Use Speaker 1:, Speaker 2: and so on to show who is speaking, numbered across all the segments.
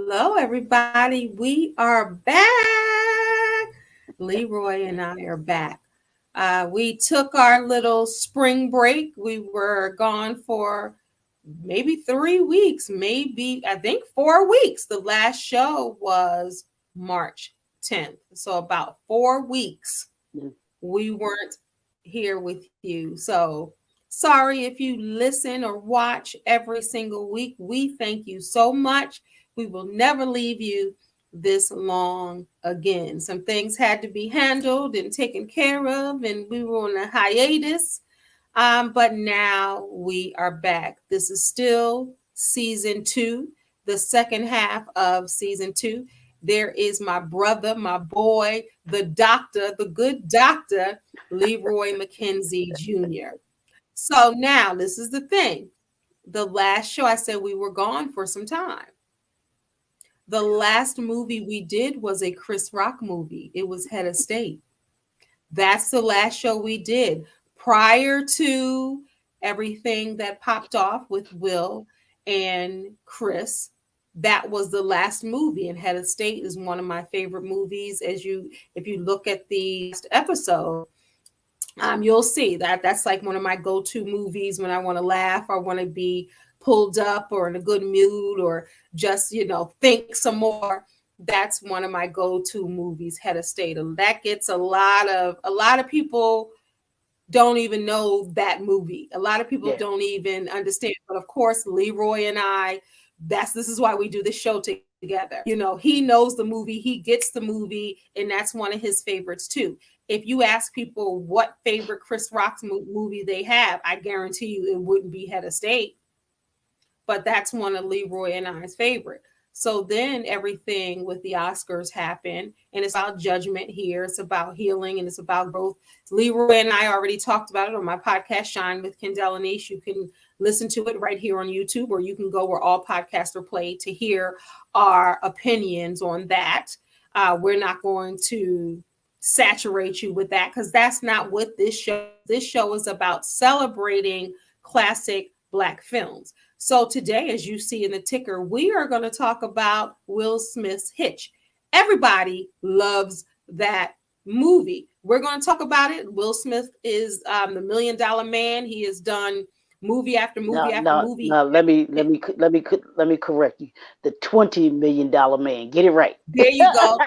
Speaker 1: Hello, everybody. We are back. Leroy and I are back. We took our little spring break. We were gone for maybe 3 weeks, maybe, I think 4 weeks. The last show was March 10th. So, about 4 weeks we weren't here with you. So, sorry if you listen or watch every single week. We thank you so much. We will never leave you this long again. Some things had to be handled and taken care of, and we were on a hiatus. But now we are back. This is still season 2, the second half of season 2. There is my brother, my boy, the doctor, the good doctor, Leroy Mckenzie Jr. So now this is the thing. The last show, I said we were gone for some time. The last movie we did was a Chris Rock movie. It was Head of State. That's the last show we did prior to everything that popped off with Will and Chris. That was the last movie, and Head of State is one of my favorite movies. If you look at the episode, you'll see that's like one of my go-to movies when I want to laugh or want to be pulled up or in a good mood or just think some more. That's one of my go-to movies, Head of State. And that gets a lot of people don't even know that movie. A lot of people don't even understand. But of course, Leroy and I, this is why we do this show together. He knows the movie, he gets the movie, and that's one of his favorites too. If you ask people what favorite Chris Rock movie they have, I guarantee you it wouldn't be Head of State. But that's one of Leroy and I's favorite. So then everything with the Oscars happened, and it's about judgment here. It's about healing, and it's about growth. Leroy and I already talked about it on my podcast, Shine with Kendéll Lenice. You can listen to it right here on YouTube, or you can go where all podcasts are played to hear our opinions on that. We're not going to saturate you with that because that's not what this show. This show is about celebrating classic Black films. So today, as you see in the ticker, we are going to talk about Will Smith's Hitch. Everybody loves that movie. We're going to talk about it. Will Smith is the $1 Million Man. He has done movie after movie after movie.
Speaker 2: No, let me correct you. The $20 million man. Get it right.
Speaker 1: There you go.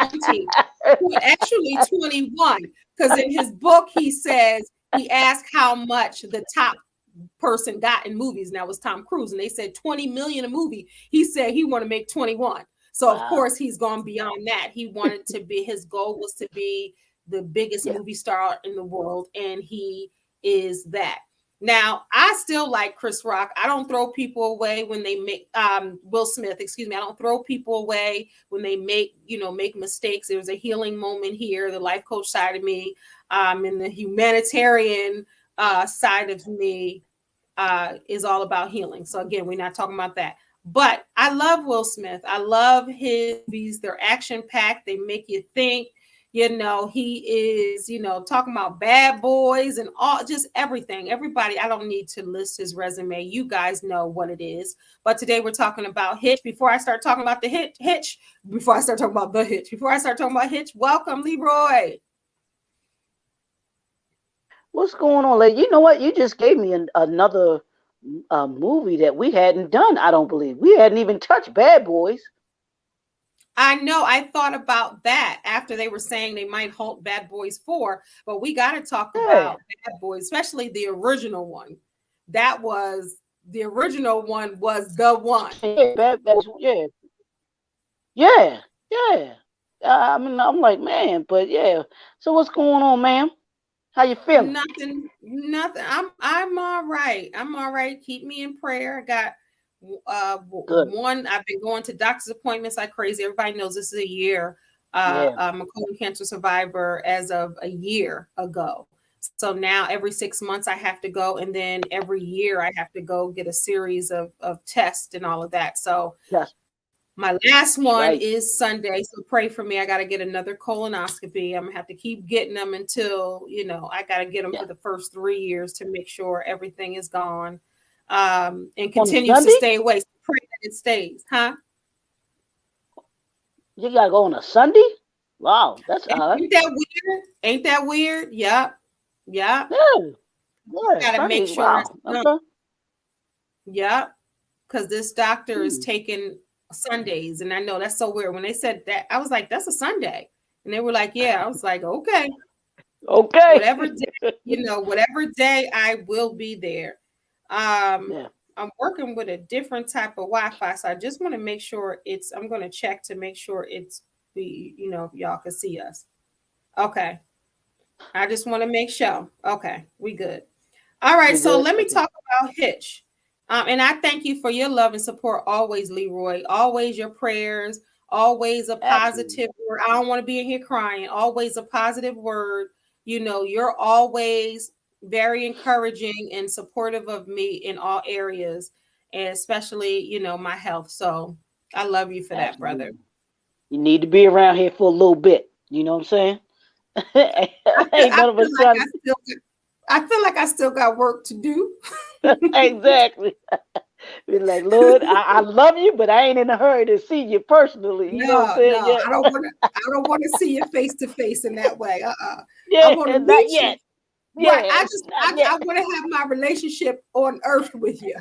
Speaker 1: 20. Actually 21. Because in his book, he says he asked how much the top person got in movies, and that was Tom Cruise, and they said 20 million a movie. He said he want to make 21. So of course he's gone beyond that. He wanted to be, his goal was to be the biggest movie star in the world, and he is that. Now, I still like Chris Rock. I don't throw people away when they make Will Smith, excuse me. I don't throw people away when they make mistakes. There was a healing moment here, the life coach side of me, and the humanitarian side of me is all about healing. So again, we're not talking about that. But I love Will Smith. I love his movies. They're action-packed. They make you think. He is, talking about Bad Boys and all, just everything. Everybody, I don't need to list his resume. You guys know what it is. But today we're talking about Hitch. Before I start talking about the Hitch, welcome, Leroy.
Speaker 2: What's going on, lady? You know what? You just gave me another movie that we hadn't done. I don't believe we hadn't even touched Bad Boys.
Speaker 1: I know. I thought about that after they were saying they might halt Bad Boys 4, but we got to talk about Bad Boys, especially the original one. The original one was the one.
Speaker 2: Yeah. I mean, I'm like, man, but yeah. So what's going on, ma'am? How you feeling?
Speaker 1: Nothing. I'm all right. I'm all right. Keep me in prayer. I got one. I've been going to doctor's appointments like crazy. Everybody knows this is a year. I'm a colon cancer survivor as of a year ago. So now every 6 months I have to go, and then every year I have to go get a series of tests and all of that. So my last one is Sunday. So pray for me. I got to get another colonoscopy. I'm going to have to keep getting them until, I got to get them for the first 3 years to make sure everything is gone and continues to stay away. So pray that it stays. Huh?
Speaker 2: You gotta go on a Sunday? Wow, that's odd.
Speaker 1: Ain't that weird? Ain't that weird? Yep. Yep.
Speaker 2: Yeah, yeah,
Speaker 1: Got to make
Speaker 2: Sunday.
Speaker 1: sure it's
Speaker 2: Wow.
Speaker 1: done.
Speaker 2: Okay.
Speaker 1: Yep. Because this doctor is
Speaker 2: Hmm.
Speaker 1: taking Sundays. And I know that's so weird. When they said that, I was like, that's a Sunday. And they were like, yeah. I was like, okay.
Speaker 2: Okay.
Speaker 1: Whatever day, whatever day I will be there.
Speaker 2: Yeah.
Speaker 1: I'm working with a different type of Wi-Fi. So I just want to make sure I'm going to check to make sure if y'all can see us. Okay. I just want to make sure. Okay. We good. All right,
Speaker 2: We
Speaker 1: so
Speaker 2: good?
Speaker 1: let me
Speaker 2: Okay.
Speaker 1: talk about Hitch. And I thank you for your love and support always, Leroy. Always your prayers, always a
Speaker 2: Absolutely.
Speaker 1: positive word. I don't want to be in here crying. Always a positive word. You're always very encouraging and supportive of me in all areas, and especially, my health. So I love you for that, brother.
Speaker 2: Absolutely. You need to be around here for a little bit. You know what I'm saying?
Speaker 1: I feel,
Speaker 2: Ain't
Speaker 1: I
Speaker 2: none of
Speaker 1: feel
Speaker 2: us
Speaker 1: like
Speaker 2: trying
Speaker 1: I still, I feel like I still got work to do.
Speaker 2: to exactly. Be like, Lord, I love you, but I ain't in a hurry to see you personally. You know what I'm
Speaker 1: No,
Speaker 2: saying?
Speaker 1: no,
Speaker 2: Yeah.
Speaker 1: I don't want to see you face to face in that way. I
Speaker 2: Yeah,
Speaker 1: want to
Speaker 2: not
Speaker 1: meet you.
Speaker 2: yet.
Speaker 1: Right. I
Speaker 2: Yeah,
Speaker 1: just
Speaker 2: not
Speaker 1: I
Speaker 2: yet.
Speaker 1: want to have my relationship on earth with you.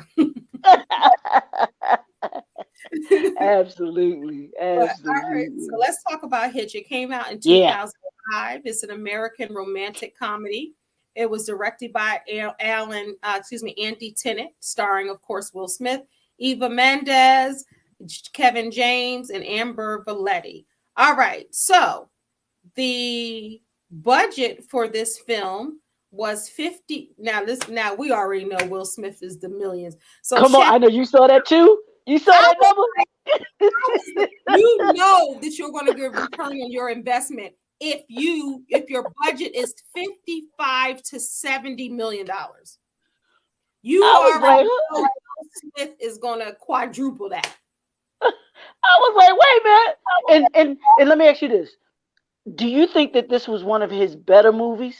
Speaker 2: Absolutely.
Speaker 1: But all right, so
Speaker 2: Absolutely.
Speaker 1: let's talk about Hitch. It came out in
Speaker 2: Yeah.
Speaker 1: 2005. It's an American romantic comedy. It was directed by Andy Tennant, starring, of course, Will Smith, Eva Mendes, Kevin James, and Amber Valetti. All right, so the budget for this film was 50. Now we already know Will Smith is the millions. So
Speaker 2: Come on. I know you saw that too. You saw
Speaker 1: I
Speaker 2: that number?
Speaker 1: you know that you're going to get a return on your investment if your budget is 55 to 70 million dollars. You
Speaker 2: I was
Speaker 1: already
Speaker 2: like,
Speaker 1: know Will Smith is going to quadruple that.
Speaker 2: I was like, wait a minute. And let me ask you this. Do you think that this was one of his better movies?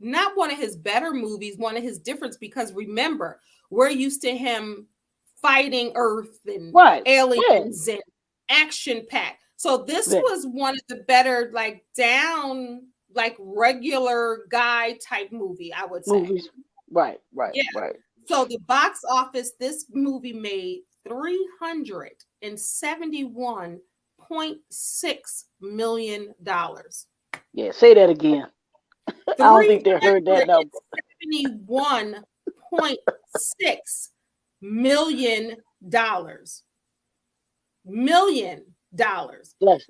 Speaker 1: Not one of his better movies, one of his difference, because remember, we're used to him fighting Earth and
Speaker 2: Right. Yeah.
Speaker 1: aliens and action packed. So this
Speaker 2: Yeah.
Speaker 1: was one of the better, like down, like regular guy type movie, I would say.
Speaker 2: Movies. Right. Right.
Speaker 1: Yeah.
Speaker 2: Right.
Speaker 1: So the box office, this movie made $371.6 million.
Speaker 2: Yeah. Say that again. I don't
Speaker 1: Three
Speaker 2: think they heard that
Speaker 1: hundred
Speaker 2: number.
Speaker 1: and $71.6 million.
Speaker 2: That's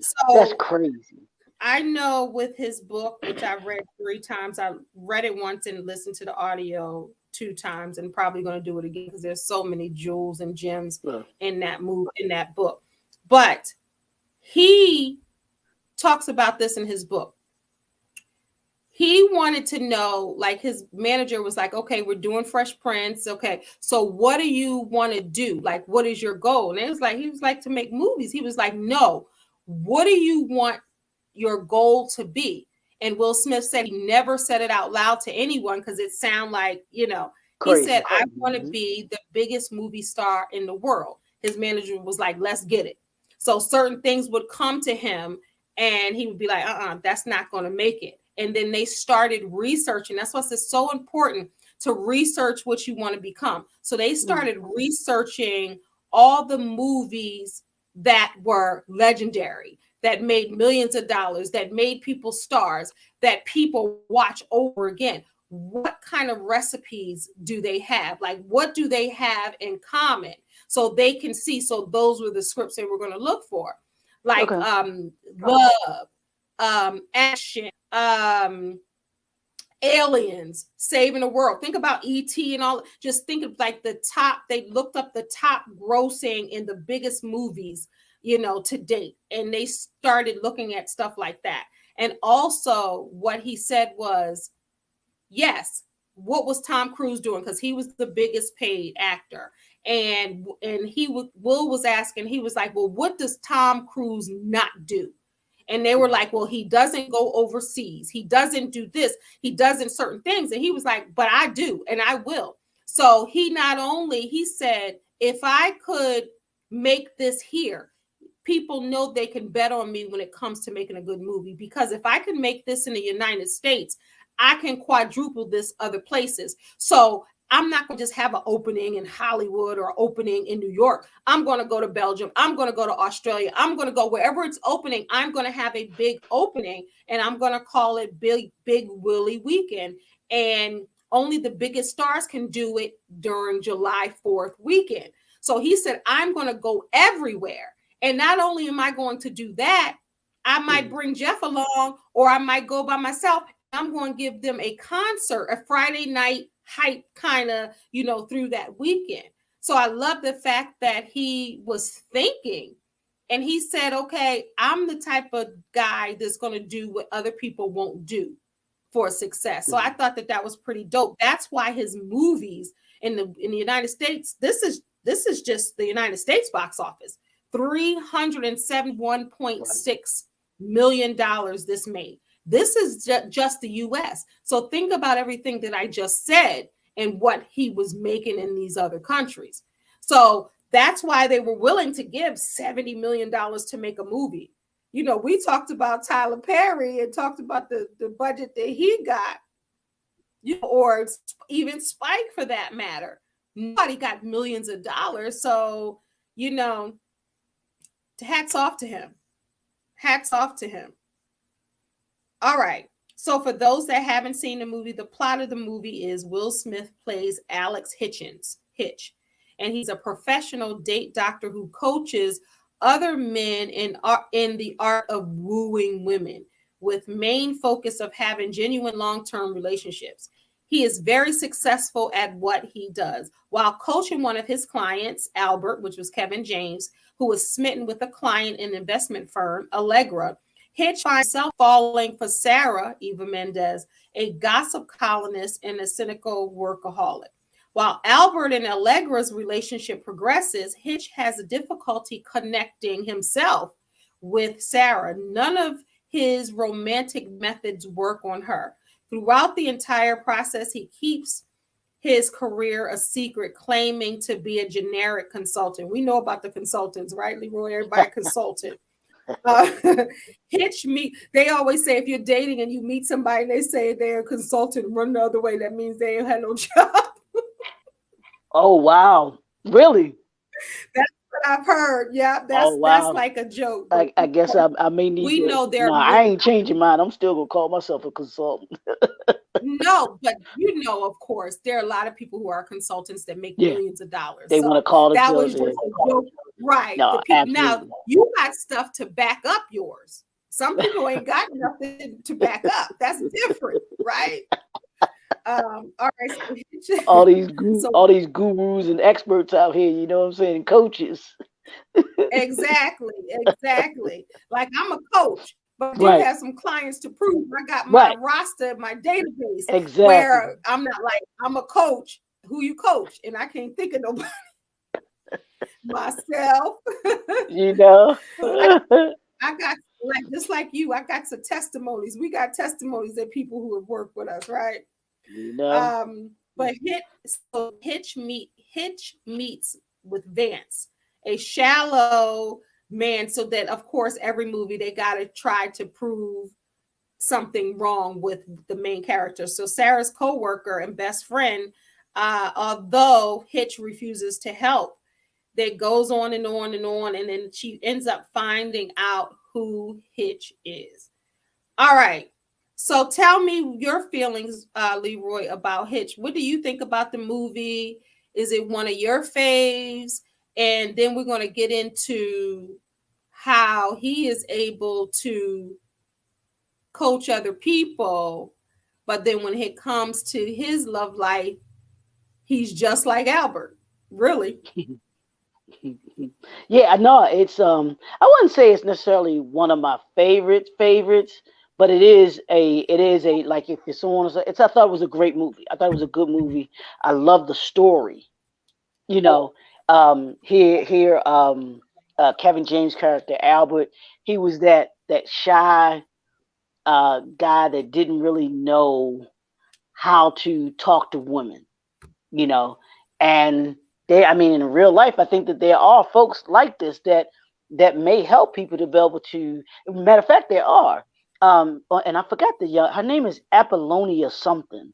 Speaker 1: So
Speaker 2: crazy.
Speaker 1: I know with his book, which I've read 3 times, I read it once and listened to the audio 2 times, and probably going to do it again because there's so many jewels and gems
Speaker 2: Look.
Speaker 1: in that book. But he talks about this in his book. He wanted to know, like his manager was like, okay, we're doing Fresh Prince. Okay, so what do you want to do? Like, what is your goal? And he was like to make movies. He was like, no, what do you want your goal to be? And Will Smith said he never said it out loud to anyone because it sounded like, he said,
Speaker 2: Crazy.
Speaker 1: I want to be the biggest movie star in the world. His manager was like, let's get it. So certain things would come to him and he would be like, that's not going to make it. And then they started researching. That's why it's so important to research what you want to become. So they started researching all the movies that were legendary, that made millions of dollars, that made people stars, that people watch over again. What kind of recipes do they have? Like, what do they have in common? So they can see. So those were the scripts they were going to look for. Like love, action, aliens, saving the world. Think about E.T. and all. Just think of like the top. They looked up the top grossing in the biggest movies, to date, and they started looking at stuff like that. And also, what he said was, yes, what was Tom Cruise doing? Because he was the biggest paid actor. And Will was asking, he was like, well, what does Tom Cruise not do? And they were like, well, he doesn't go overseas. He doesn't do this. He doesn't certain things. And he was like, but I do, and I will. So he said, if I could make this here, people know they can bet on me when it comes to making a good movie, because if I can make this in the United States, I can quadruple this other places. So I'm not going to just have an opening in Hollywood or opening in New York. I'm going to go to Belgium. I'm going to go to Australia. I'm going to go wherever it's opening. I'm going to have a big opening, and I'm going to call it Big Willie Weekend. And only the biggest stars can do it during July 4th weekend. So he said, I'm going to go everywhere. And not only am I going to do that, I might bring Jeff along, or I might go by myself. I'm going to give them a concert, a Friday night hype kind of, through that weekend. So I love the fact that he was thinking, and he said, okay, I'm the type of guy that's going to do what other people won't do for success. So I thought that was pretty dope. That's why his movies in the United States, this is just the United States box office, $371.6 million this made. This is just the US. So think about everything that I just said and what he was making in these other countries. So that's why they were willing to give $70 million to make a movie. We talked about Tyler Perry and talked about the budget that he got, or even Spike for that matter. Nobody got millions of dollars. So, hats off to him. Hats off to him. All right. So for those that haven't seen the movie, the plot of the movie is Will Smith plays Alex Hitch, and he's a professional date doctor who coaches other men in the art of wooing women, with main focus of having genuine long-term relationships. He is very successful at what he does. While coaching one of his clients, Albert, which was Kevin James, who was smitten with a client in an investment firm, Allegra, Hitch finds himself falling for Sarah, Eva Mendes, a gossip columnist and a cynical workaholic. While Albert and Allegra's relationship progresses, Hitch has a difficulty connecting himself with Sarah. None of his romantic methods work on her. Throughout the entire process, he keeps his career a secret, claiming to be a generic consultant. We know about the consultants, right, Leroy? Everybody consultant. Hitch they always say if you're dating and you meet somebody and they say they're a consultant, run the other way. That means they ain't had no job.
Speaker 2: Oh, wow. Really?
Speaker 1: That's what I've heard. Yeah, that's like a joke.
Speaker 2: I guess I may need
Speaker 1: we
Speaker 2: to.
Speaker 1: know there.
Speaker 2: I ain't changing mine. I'm still going to call myself a consultant.
Speaker 1: No, but of course, there are a lot of people who are consultants that make millions of dollars.
Speaker 2: They want to call it.
Speaker 1: That was just a joke. Right.
Speaker 2: No,
Speaker 1: now, you got stuff to back up yours. Some people ain't got nothing to back up. That's different, right? All right. So,
Speaker 2: all these gurus and experts out here, you know what I'm saying, coaches.
Speaker 1: Exactly. Like I'm a coach, but you have some clients to prove. I got my roster, my database.
Speaker 2: Exactly.
Speaker 1: Where I'm not like, I'm a coach. Who you coach? And I can't think of nobody. Myself. I got, like, just like you, I got some testimonies. We got testimonies of people who have worked with us, right? But Hitch meets with Vance, a shallow man, so that of course every movie they got to try to prove something wrong with the main character. So Sarah's co-worker and best friend, although Hitch refuses to help, that goes on and on and on, and then she ends up finding out who Hitch is. All right. So tell me your feelings, Leroy, about Hitch. What do you think about the movie? Is it one of your faves? And then we're going to get into how he is able to coach other people. But then when it comes to his love life, he's just like Albert, really.
Speaker 2: Yeah, no, it's I wouldn't say it's necessarily one of my favorites, but it is a like, if it's someone, I thought it was a great movie. I thought it was a good movie. I love the story. Kevin James' character Albert, he was that shy guy that didn't really know how to talk to women, and in real life, I think that there are folks like this that that may help people to be able to. Matter of fact, there are. And I forgot her name is Apollonia something.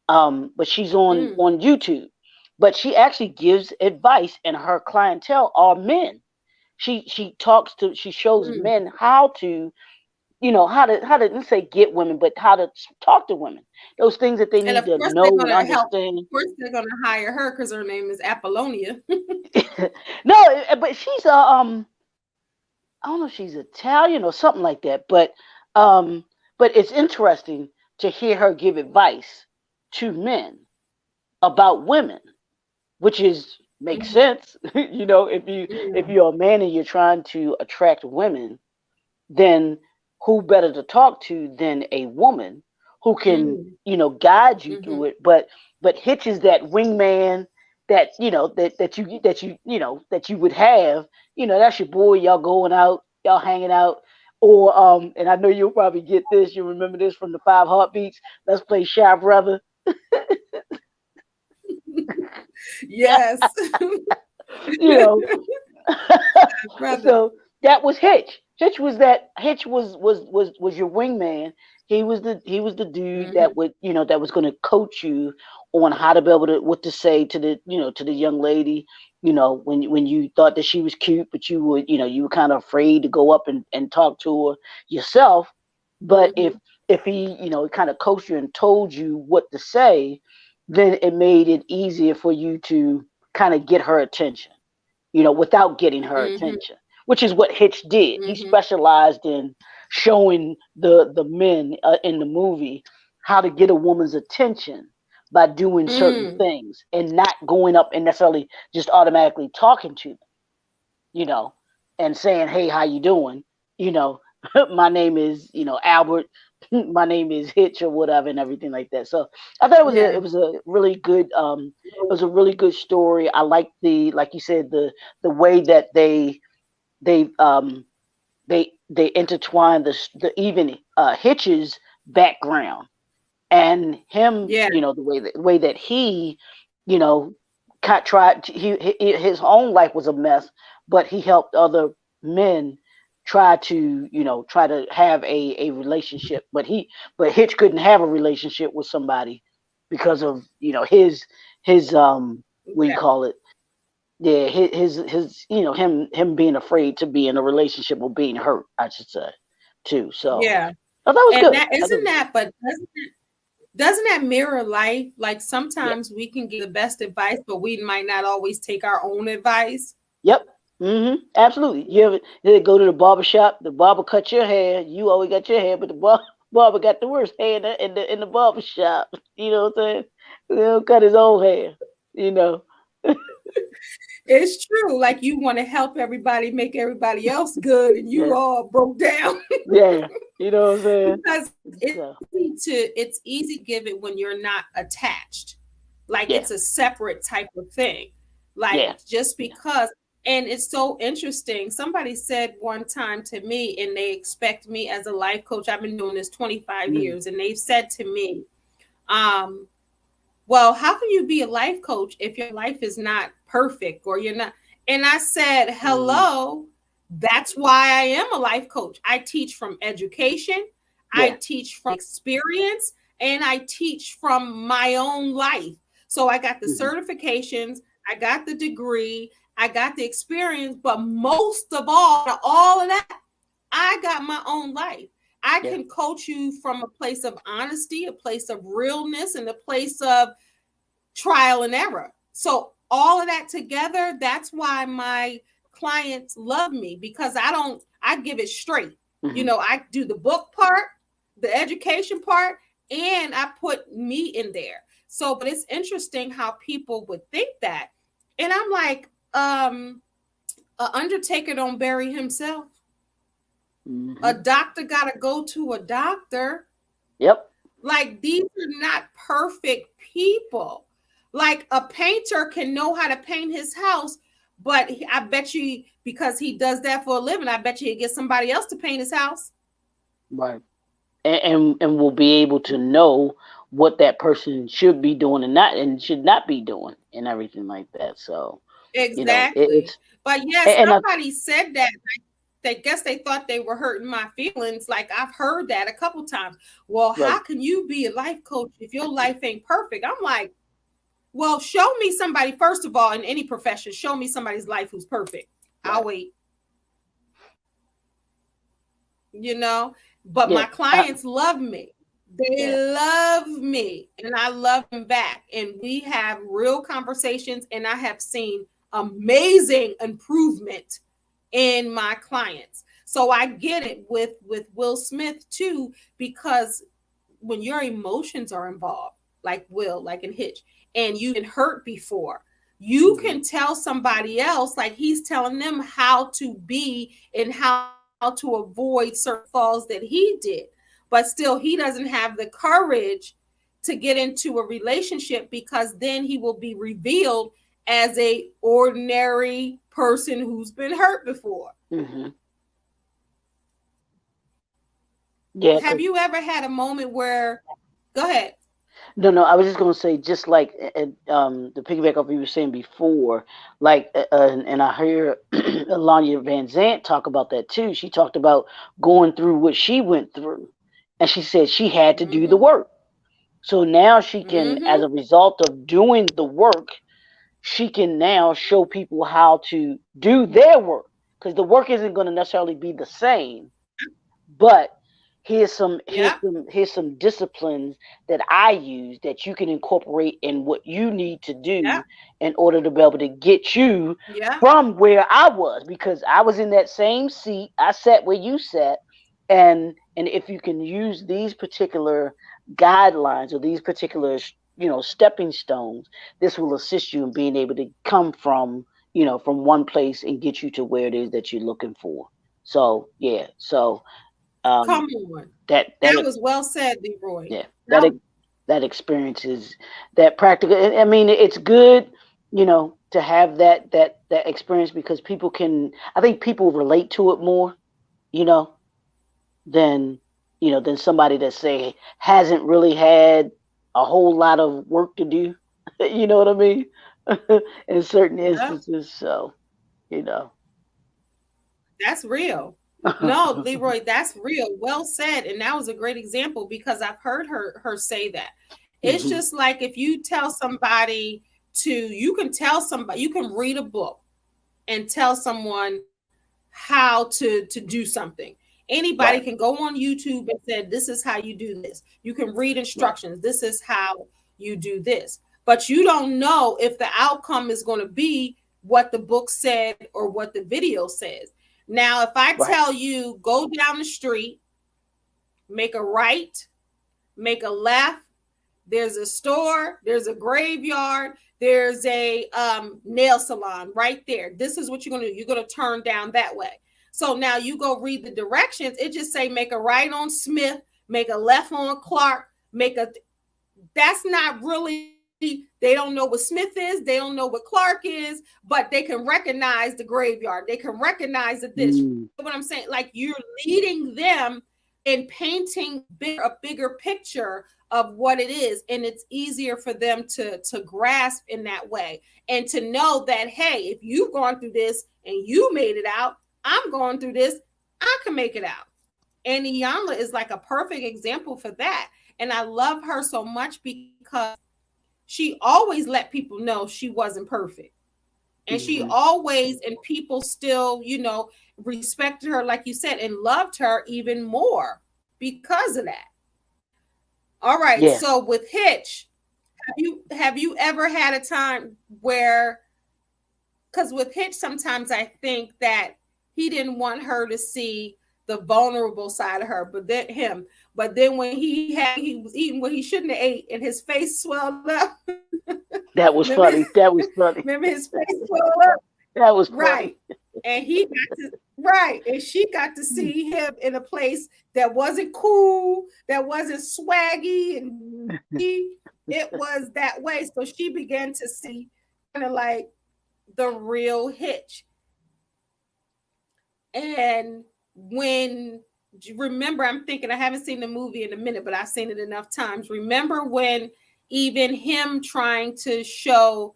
Speaker 2: But she's
Speaker 1: Mm,
Speaker 2: on YouTube. But she actually gives advice, and her clientele are men. She shows
Speaker 1: mm.
Speaker 2: men how to, how to let's say get women, but how to talk to women. Those things that they
Speaker 1: And
Speaker 2: need
Speaker 1: of
Speaker 2: to
Speaker 1: course, they're
Speaker 2: know and
Speaker 1: gonna help.
Speaker 2: understand.
Speaker 1: Of course, they're gonna hire her because her name is Apollonia.
Speaker 2: No, but she's I don't know if she's Italian or something like that, um but it's interesting to hear her give advice to men about women, which is makes
Speaker 1: Mhm,
Speaker 2: sense. If
Speaker 1: mm,
Speaker 2: you're a man and you're trying to attract women, then who better to talk to than a woman who can,
Speaker 1: mm,
Speaker 2: guide you through
Speaker 1: mhm.
Speaker 2: it. But Hitch is that wingman that that you would have. That's your boy. Y'all going out, y'all hanging out. Or and I know you'll probably get this. You remember this from the Five Heartbeats. Let's play Shy Brother.
Speaker 1: Yes,
Speaker 2: you know,
Speaker 1: brother.
Speaker 2: so that was Hitch. Hitch was your wingman. He was the dude
Speaker 1: Hmm.
Speaker 2: that was going to coach you on how to be able to what to say to the young lady. When you thought that she was cute, but you were kind of afraid to go up and talk to her yourself. But
Speaker 1: Hmm.
Speaker 2: if he kind of coached you and told you what to say, then it made it easier for you to kind of get her attention, without getting her
Speaker 1: Hmm.
Speaker 2: attention, which is what Hitch did. He
Speaker 1: Hmm.
Speaker 2: specialized in showing the men in the movie how to get a woman's attention by doing certain
Speaker 1: Mm.
Speaker 2: things and not going up and necessarily just automatically talking to them, you know, and saying, "Hey, how you doing?" You know, my name is, Albert. My name is Hitch or whatever, and everything like that. So I thought
Speaker 1: Yeah.
Speaker 2: it was a really good story. I like like you said, the way that they they intertwine even Hitch's background and him,
Speaker 1: Yeah.
Speaker 2: the way that he, you know, tried his own life was a mess, but he helped other men try to have a relationship, but Hitch couldn't have a relationship with somebody because of his what do you
Speaker 1: Yeah.
Speaker 2: call it, yeah, his him being afraid to be in a relationship or being hurt, I should say, too. So
Speaker 1: Yeah.
Speaker 2: I thought it was
Speaker 1: And
Speaker 2: good.
Speaker 1: that
Speaker 2: I thought it
Speaker 1: isn't
Speaker 2: was good.
Speaker 1: that, but doesn't that mirror life? Like
Speaker 2: Yeah.
Speaker 1: sometimes we can give the best advice, but we might not always take our own advice.
Speaker 2: Yep. Absolutely. You ever go to the barber shop? The barber cut your hair. You always got your hair, but the barber got the worst hair in the barber shop. You know what I'm saying? He don't cut his own hair. You know.
Speaker 1: It's true. Like you want to help everybody, make everybody else good, and you
Speaker 2: Yeah.
Speaker 1: all broke down.
Speaker 2: Yeah. You know what I'm saying?
Speaker 1: Because
Speaker 2: So
Speaker 1: it's easy to give it when you're not attached. Like
Speaker 2: yeah.
Speaker 1: it's a separate type of thing. Like
Speaker 2: Yeah.
Speaker 1: just
Speaker 2: Yeah.
Speaker 1: because, and it's so interesting. Somebody said one time to me, and they expect me as a life coach. I've been doing this 25
Speaker 2: Mm.
Speaker 1: years, and they've said to me, um, well, how can you be a life coach if your life is not perfect or you're not? And I said,
Speaker 2: Mm.
Speaker 1: hello, that's why I am a life coach. I teach from education, I
Speaker 2: Yeah.
Speaker 1: teach from experience, and I teach from my own life. So I got the
Speaker 2: Hmm.
Speaker 1: certifications, I got the degree, I got the experience, but most of all of that, I got my own life. I
Speaker 2: Yeah.
Speaker 1: can coach you from a place of honesty, a place of realness, and a place of trial and error. So all of that together, that's why my clients love me because I give it straight. You
Speaker 2: Hmm.
Speaker 1: know, I do the book part, the education part, and I put me in there. So, but it's interesting how people would think that. And I'm like, a undertaker don't bury himself. A
Speaker 2: Hmm.
Speaker 1: doctor got to go to a doctor.
Speaker 2: Yep.
Speaker 1: Like these are not perfect people. Like a painter can know how to paint his house, but I bet you because he does that for a living, I bet you he get somebody else to paint his house.
Speaker 2: Right. And will be able to know what that person should be doing and should not be doing and everything like that. So
Speaker 1: Exactly.
Speaker 2: it's
Speaker 1: But yes,
Speaker 2: And
Speaker 1: somebody said that. They guess they thought they were hurting my feelings. Like I've heard that a couple times. Well,
Speaker 2: right,
Speaker 1: how can you be a life coach if your life ain't perfect? I'm like, well, show me somebody, first of all, in any profession, show me somebody's life who's perfect. I'll
Speaker 2: right,
Speaker 1: wait. You know, but
Speaker 2: yeah,
Speaker 1: my clients love me. They
Speaker 2: yeah,
Speaker 1: love me and I love them back. And we have real conversations, and I have seen amazing improvement in my clients. So I get it with Will Smith too, because when your emotions are involved, like Will, like in Hitch, and you've been hurt before, you
Speaker 2: mm-hmm.
Speaker 1: can tell somebody else, like he's telling them how to be and how to avoid certain falls that he did. But still, he doesn't have the courage to get into a relationship, because then he will be revealed as a ordinary person who's been hurt before.
Speaker 2: Mm-hmm. Yeah,
Speaker 1: Have you ever had a moment where, go ahead.
Speaker 2: no, I was just gonna say, just like the piggyback off what you were saying before, like, and I hear Alanya Van Zant talk about that too. She talked about going through what she went through, and she said she had to do the
Speaker 1: Mm-hmm.
Speaker 2: work. So now she can, as a
Speaker 1: Mm-hmm.
Speaker 2: result of doing the work, she can now show people how to do their work, because the work isn't going to necessarily be the same, but
Speaker 1: Yep.
Speaker 2: here's some disciplines that I use that you can incorporate in what you need to do
Speaker 1: Yep.
Speaker 2: in order to be able to get you
Speaker 1: Yep.
Speaker 2: from where I was, because I was in that same seat. I sat where you sat, and if you can use these particular guidelines or these particular stepping stones, this will assist you in being able to come from from one place and get you to where it is that you're looking for. So yeah, so
Speaker 1: Come
Speaker 2: um,
Speaker 1: on.
Speaker 2: that
Speaker 1: That
Speaker 2: that
Speaker 1: was well said, Leroy.
Speaker 2: yeah, that
Speaker 1: That,
Speaker 2: that experience is that practical. I mean, it's good, to have that experience, because people can. I think people relate to it more, you know, than than somebody that say hasn't really had a whole lot of work to do. You know what I mean? In certain
Speaker 1: yeah,
Speaker 2: instances, so you know.
Speaker 1: that's real. No, Leroy, that's real. Well said. And that was a great example, because I've heard her say that. It's
Speaker 2: Hmm.
Speaker 1: just like if you tell somebody you can tell somebody, you can read a book and tell someone how to do something. Anybody
Speaker 2: Right,
Speaker 1: can go on YouTube and say, this is how you do this. You can read
Speaker 2: right,
Speaker 1: instructions. This is how you do this. But you don't know if the outcome is going to be what the book said or what the video says. Now, if I
Speaker 2: right.
Speaker 1: tell you, go down the street, make a right, make a left, there's a store, there's a graveyard, there's a nail salon right there. This is what you're going to do. You're going to turn down that way. So now you go read the directions. It just say make a right on Smith, make a left on Clark, make a. That's not really. They don't know what Smith is. They don't know what Clark is, but they can recognize the graveyard. They can recognize that this. You
Speaker 2: Mm,
Speaker 1: know what I'm saying? Like you're leading them in painting a bigger picture of what it is, and it's easier for them to grasp in that way, and to know that, hey, if you've gone through this and you made it out, I'm going through this, I can make it out. And Iyanla is like a perfect example for that. And I love her so much because she always let people know she wasn't perfect. And she
Speaker 2: hmm.
Speaker 1: always, and people still, respected her, like you said, and loved her even more because of that. All right.
Speaker 2: Yeah.
Speaker 1: So with Hitch, have you ever had a time where, because with Hitch, sometimes I think that he didn't want her to see the vulnerable side of her, but then when he was eating what he shouldn't have ate and his face swelled up.
Speaker 2: That was
Speaker 1: remember,
Speaker 2: funny. That was funny.
Speaker 1: remember his face swelled up,
Speaker 2: That was
Speaker 1: right?
Speaker 2: funny.
Speaker 1: And he got to right, and she got to see him in a place that wasn't cool, that wasn't swaggy, and it was that way. So she began to see kind of like the real Hitch. And when remember, I'm thinking I haven't seen the movie in a minute, but I've seen it enough times. Remember when even him trying to show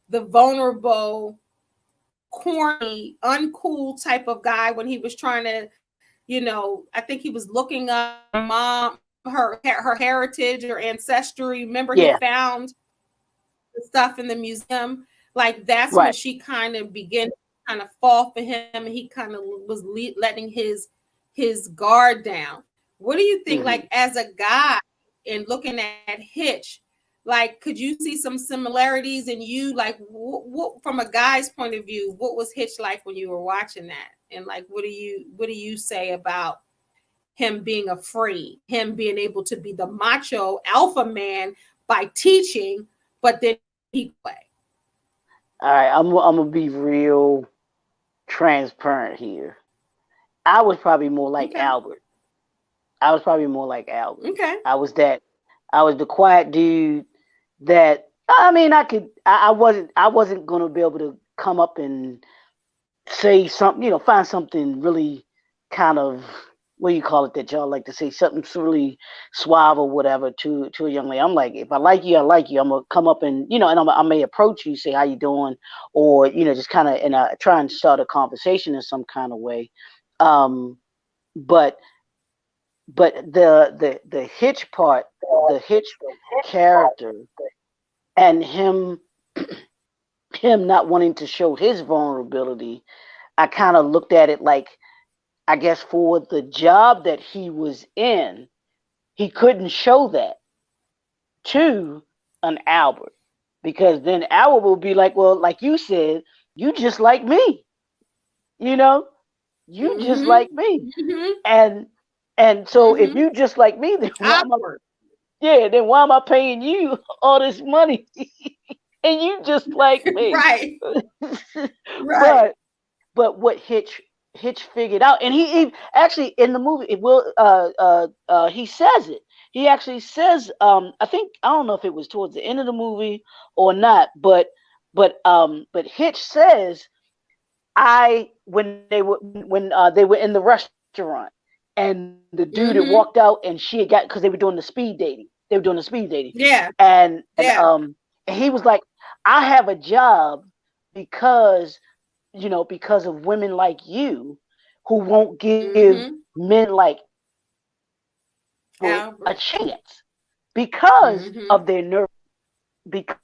Speaker 1: the vulnerable corny, uncool type of guy when he was trying to, I think he was looking up mom, her heritage or ancestry. Remember, he
Speaker 2: Yeah.
Speaker 1: found the stuff in the museum. Like that's when
Speaker 2: Right.
Speaker 1: she kind of began to kind of fall for him, and he kind of was letting his guard down. What do you think,
Speaker 2: Hmm.
Speaker 1: like as a guy and looking at Hitch, like could you see some similarities in you, like what from a guy's point of view, what was Hitch like when you were watching that, and like what do you say about him being afraid, him being able to be the macho alpha man by teaching, but then he play.
Speaker 2: All right. I'm gonna be real transparent here. I was probably more like
Speaker 1: Okay.
Speaker 2: Albert. I was probably more like Albert.
Speaker 1: Okay.
Speaker 2: I was that. I was the quiet dude that. I mean, I could. I wasn't. I wasn't gonna be able to come up and say something. Find something really kind of, what do you call it, that y'all like to say, something really suave or whatever to a young lady. I'm like, if I like you, I like you. I'm gonna come up and and I may approach you, say how you doing, or just kind of and try and start a conversation in some kind of way. Um, but the Hitch part, the Hitch character, and him not wanting to show his vulnerability, I kind of looked at it like, I guess for the job that he was in, he couldn't show that to an Albert, because then Albert will be like, well, like you said, you just like me, you know, you just
Speaker 1: Mm-hmm.
Speaker 2: like me,
Speaker 1: Mm-hmm.
Speaker 2: and so if
Speaker 1: Mm-hmm.
Speaker 2: you just like me, then
Speaker 1: Awkward.
Speaker 2: why am I paying you all this money and you just like me?
Speaker 1: Right. Right.
Speaker 2: but what Hitch figured out, and he actually in the movie, it will he says it. He actually says, I think, I don't know if it was towards the end of the movie or not, but Hitch says, I when they were in the restaurant, and the dude had
Speaker 1: Mm-hmm.
Speaker 2: walked out, and she had got, because they were doing the speed dating. They were doing the speed dating,
Speaker 1: Yeah.
Speaker 2: and
Speaker 1: Yeah.
Speaker 2: and he was like, I have a job because because of women like you, who won't give
Speaker 1: Mm-hmm.
Speaker 2: men like a
Speaker 1: Albert.
Speaker 2: chance because
Speaker 1: Mm-hmm.
Speaker 2: of their nerve, because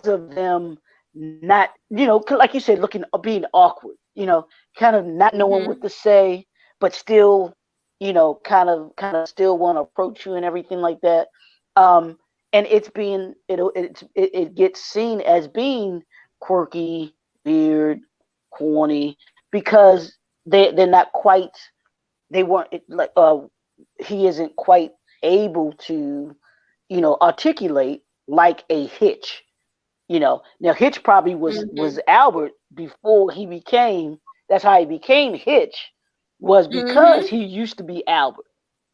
Speaker 2: of them not, like you said, looking, being awkward, kind of not knowing
Speaker 1: Mm-hmm.
Speaker 2: what to say, but still, kind of still want to approach you and everything like that. Um, and it gets seen as being quirky, weird, corny, because they're not quite, they weren't like, he isn't quite able to articulate like a Hitch. Now Hitch probably was
Speaker 1: Mm-hmm.
Speaker 2: Albert before he became. That's how he became Hitch, was because
Speaker 1: Mm-hmm.
Speaker 2: he used to be Albert.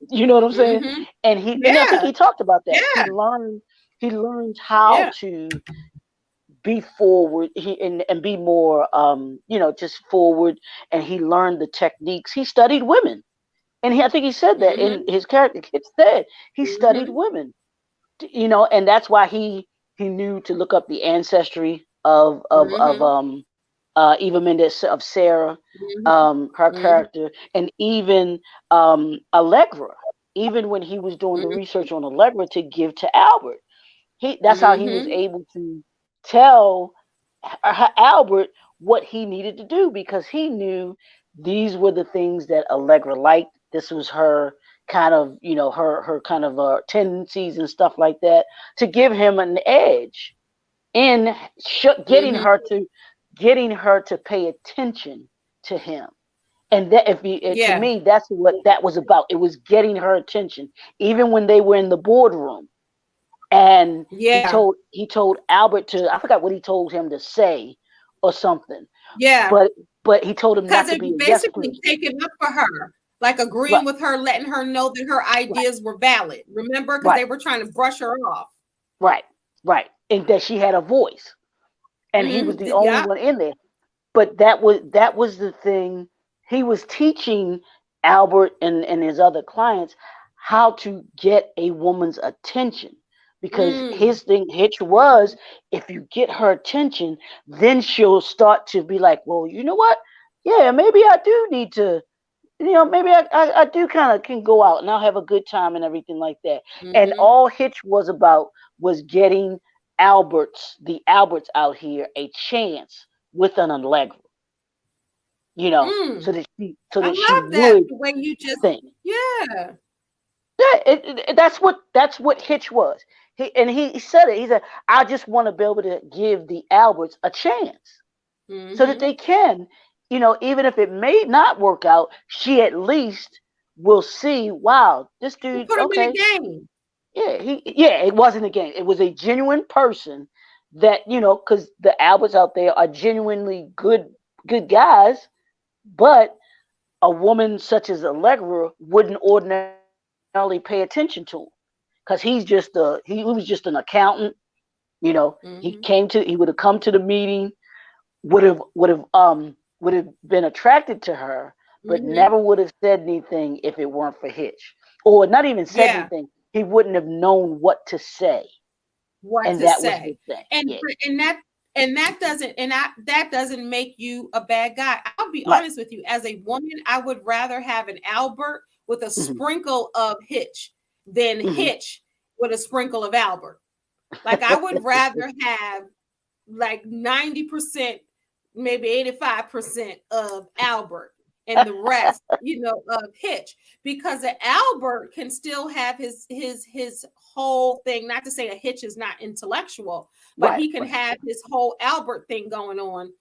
Speaker 2: You know what I'm saying?
Speaker 1: Mm-hmm.
Speaker 2: And I think
Speaker 1: Yeah.
Speaker 2: he talked about that.
Speaker 1: Yeah.
Speaker 2: He learned how
Speaker 1: Yeah.
Speaker 2: to be forward, and be more, just forward, and he learned the techniques. He studied women, and I think he said that in
Speaker 1: Mm-hmm.
Speaker 2: his character. It said he studied
Speaker 1: Mm-hmm.
Speaker 2: women, and that's why he knew to look up the ancestry of
Speaker 1: Mm-hmm.
Speaker 2: Eva Mendes, of Sarah,
Speaker 1: Mm-hmm.
Speaker 2: her
Speaker 1: Mm-hmm.
Speaker 2: character, and even Allegra. Even when he was doing the research on Allegra to give to Albert, that's how he was
Speaker 1: Mm-hmm.
Speaker 2: able to tell Albert what he needed to do, because he knew these were the things that Allegra liked. This was her kind of, her kind of tendencies and stuff like that, to give him an edge in
Speaker 1: Mm-hmm.
Speaker 2: getting her to pay attention to him. And that, to
Speaker 1: Yeah.
Speaker 2: me, that's what that was about. It was getting her attention, even when they were in the boardroom. And
Speaker 1: Yeah.
Speaker 2: he told Albert to, I forgot what he told him to say or something,
Speaker 1: Yeah.
Speaker 2: but he told him
Speaker 1: Because
Speaker 2: not to
Speaker 1: it
Speaker 2: be
Speaker 1: was
Speaker 2: a yes
Speaker 1: basically
Speaker 2: person.
Speaker 1: taking up for her, like
Speaker 2: Right,
Speaker 1: agreeing with her, letting her know that her
Speaker 2: right,
Speaker 1: ideas were valid. Remember? Because
Speaker 2: right,
Speaker 1: they were trying to brush her off.
Speaker 2: right, right, and that she had a voice, and he was
Speaker 1: Mm-hmm.
Speaker 2: the only
Speaker 1: Yeah.
Speaker 2: one in there. But that was the thing. He was teaching Albert and his other clients how to get a woman's attention, because
Speaker 1: Mm.
Speaker 2: his thing, Hitch was, if you get her attention, then she'll start to be like, well, you know what? Yeah, maybe I do need to, maybe I do kind of can go out and I'll have a good time and everything like that. And
Speaker 1: Mm-hmm.
Speaker 2: all Hitch was about was getting the Alberts out here a chance with an Allegra,
Speaker 1: Mm.
Speaker 2: so
Speaker 1: I
Speaker 2: that she
Speaker 1: love that
Speaker 2: would
Speaker 1: the way you just,
Speaker 2: think.
Speaker 1: yeah.
Speaker 2: Yeah, that's what Hitch was. He said it. He said, "I just want to be able to give the Alberts a chance, so that
Speaker 1: Mm-hmm.
Speaker 2: they can, even if it may not work out, she at least will see, wow, this
Speaker 1: You
Speaker 2: dude,
Speaker 1: put them in a
Speaker 2: okay,
Speaker 1: game.
Speaker 2: yeah, it wasn't a game. It was a genuine person that, because the Alberts out there are genuinely good guys, but a woman such as Allegra wouldn't ordinarily pay attention to him because he was just an accountant.
Speaker 1: Mm-hmm.
Speaker 2: He would have come to the meeting, would have been attracted to her, but
Speaker 1: Mm-hmm.
Speaker 2: never would have said anything if it weren't for Hitch, or not even said
Speaker 1: Yeah.
Speaker 2: anything. He wouldn't have known what to say,
Speaker 1: What
Speaker 2: and
Speaker 1: to
Speaker 2: that was the
Speaker 1: say.
Speaker 2: thing.
Speaker 1: And
Speaker 2: Yeah,
Speaker 1: that doesn't make you a bad guy. I'll be
Speaker 2: right.
Speaker 1: honest with you. As a woman, I would rather have an Albert with a
Speaker 2: Hmm.
Speaker 1: sprinkle of Hitch than
Speaker 2: Hmm.
Speaker 1: Hitch with a sprinkle of Albert. Like I would rather have like 90%, maybe 85% of Albert and the rest, of Hitch, because the Albert can still have his whole thing. Not to say a Hitch is not intellectual, but
Speaker 2: Right,
Speaker 1: he can
Speaker 2: right.
Speaker 1: have his whole Albert thing going on.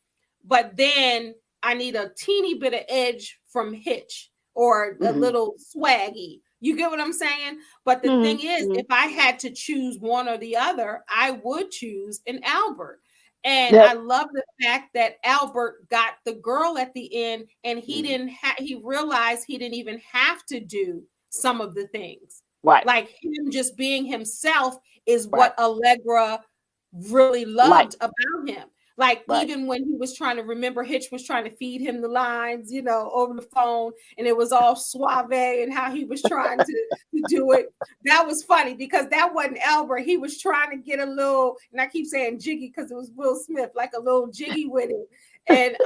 Speaker 1: But then I need a teeny bit of edge from Hitch or a
Speaker 2: Hmm.
Speaker 1: little swaggy. You get what I'm saying? But the
Speaker 2: Hmm.
Speaker 1: thing is,
Speaker 2: Hmm.
Speaker 1: if I had to choose one or the other, I would choose an Albert. And I
Speaker 2: Yep.
Speaker 1: love the fact that Albert got the girl at the end, and
Speaker 2: Hmm.
Speaker 1: he realized he didn't even have to do some of the things.
Speaker 2: Right,
Speaker 1: Like him just being himself is
Speaker 2: right.
Speaker 1: what Allegra really
Speaker 2: Like,
Speaker 1: loved about him. Like
Speaker 2: right.
Speaker 1: even when he was trying to remember, Hitch was trying to feed him the lines, over the phone, and it was all suave and how he was trying to do it. That was funny because that wasn't Albert. He was trying to get a little, and I keep saying jiggy because it was Will Smith, like a little jiggy with it. And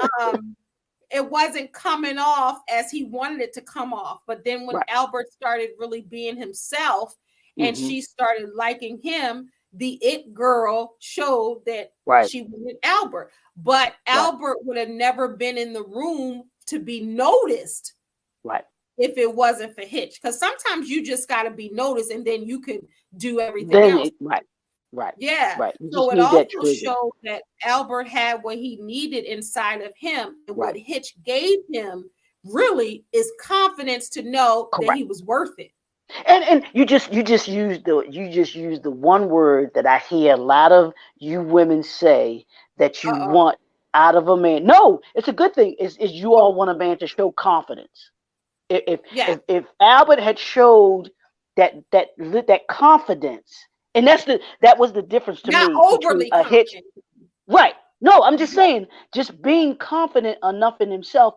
Speaker 1: it wasn't coming off as he wanted it to come off. But then when
Speaker 2: Right.
Speaker 1: Albert started really being himself and
Speaker 2: Hmm.
Speaker 1: she started liking him, the it girl showed that
Speaker 2: Right,
Speaker 1: she wanted Albert. But
Speaker 2: right,
Speaker 1: Albert would have never been in the room to be noticed
Speaker 2: right.
Speaker 1: if it wasn't for Hitch. Because sometimes you just got to be noticed and then you could do everything
Speaker 2: Then
Speaker 1: else.
Speaker 2: it, right, right,
Speaker 1: Yeah.
Speaker 2: right. You
Speaker 1: So
Speaker 2: just
Speaker 1: it
Speaker 2: need that
Speaker 1: also
Speaker 2: trigger.
Speaker 1: showed that Albert had what he needed inside of him. And
Speaker 2: Right.
Speaker 1: what Hitch gave him really is confidence to know that
Speaker 2: Correct.
Speaker 1: he was worth it.
Speaker 2: And you just used the one word that I hear a lot of you women say that you
Speaker 1: Uh-oh.
Speaker 2: want out of a man. No, it's a good thing. Is you all
Speaker 1: Oh,
Speaker 2: want a man to show confidence. If
Speaker 1: yeah.
Speaker 2: if if Albert had showed that confidence, and that was the difference to
Speaker 1: Not
Speaker 2: me between
Speaker 1: overly
Speaker 2: a Hitch.
Speaker 1: confident.
Speaker 2: Right. No, I'm just
Speaker 1: Mhm.
Speaker 2: saying, just being confident enough in himself.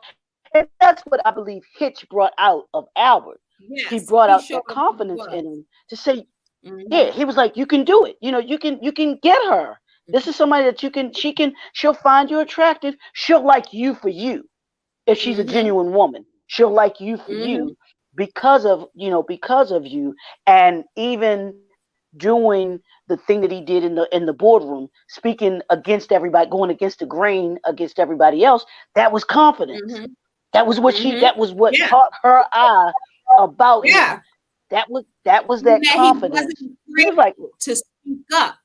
Speaker 2: And that's what I believe Hitch brought out of Albert. He
Speaker 1: Yes.
Speaker 2: brought
Speaker 1: He
Speaker 2: out that
Speaker 1: showed him who he
Speaker 2: confidence in
Speaker 1: was.
Speaker 2: him to say, yeah,
Speaker 1: Hmm.
Speaker 2: he was like, you can do it. You can get her. This is somebody that she'll find you attractive. She'll like you for you. If she's a
Speaker 1: Hmm.
Speaker 2: genuine woman, she'll like you for
Speaker 1: Hmm.
Speaker 2: you because of you. And even doing the thing that he did in the boardroom, speaking against everybody, going against the grain against everybody else, that was confidence.
Speaker 1: Hmm. Hmm.
Speaker 2: That was what
Speaker 1: Yeah.
Speaker 2: caught her eye about him.
Speaker 1: Yeah.
Speaker 2: That was
Speaker 1: And
Speaker 2: that
Speaker 1: that he wasn't
Speaker 2: confidence. He
Speaker 1: afraid
Speaker 2: was like,
Speaker 1: to speak up.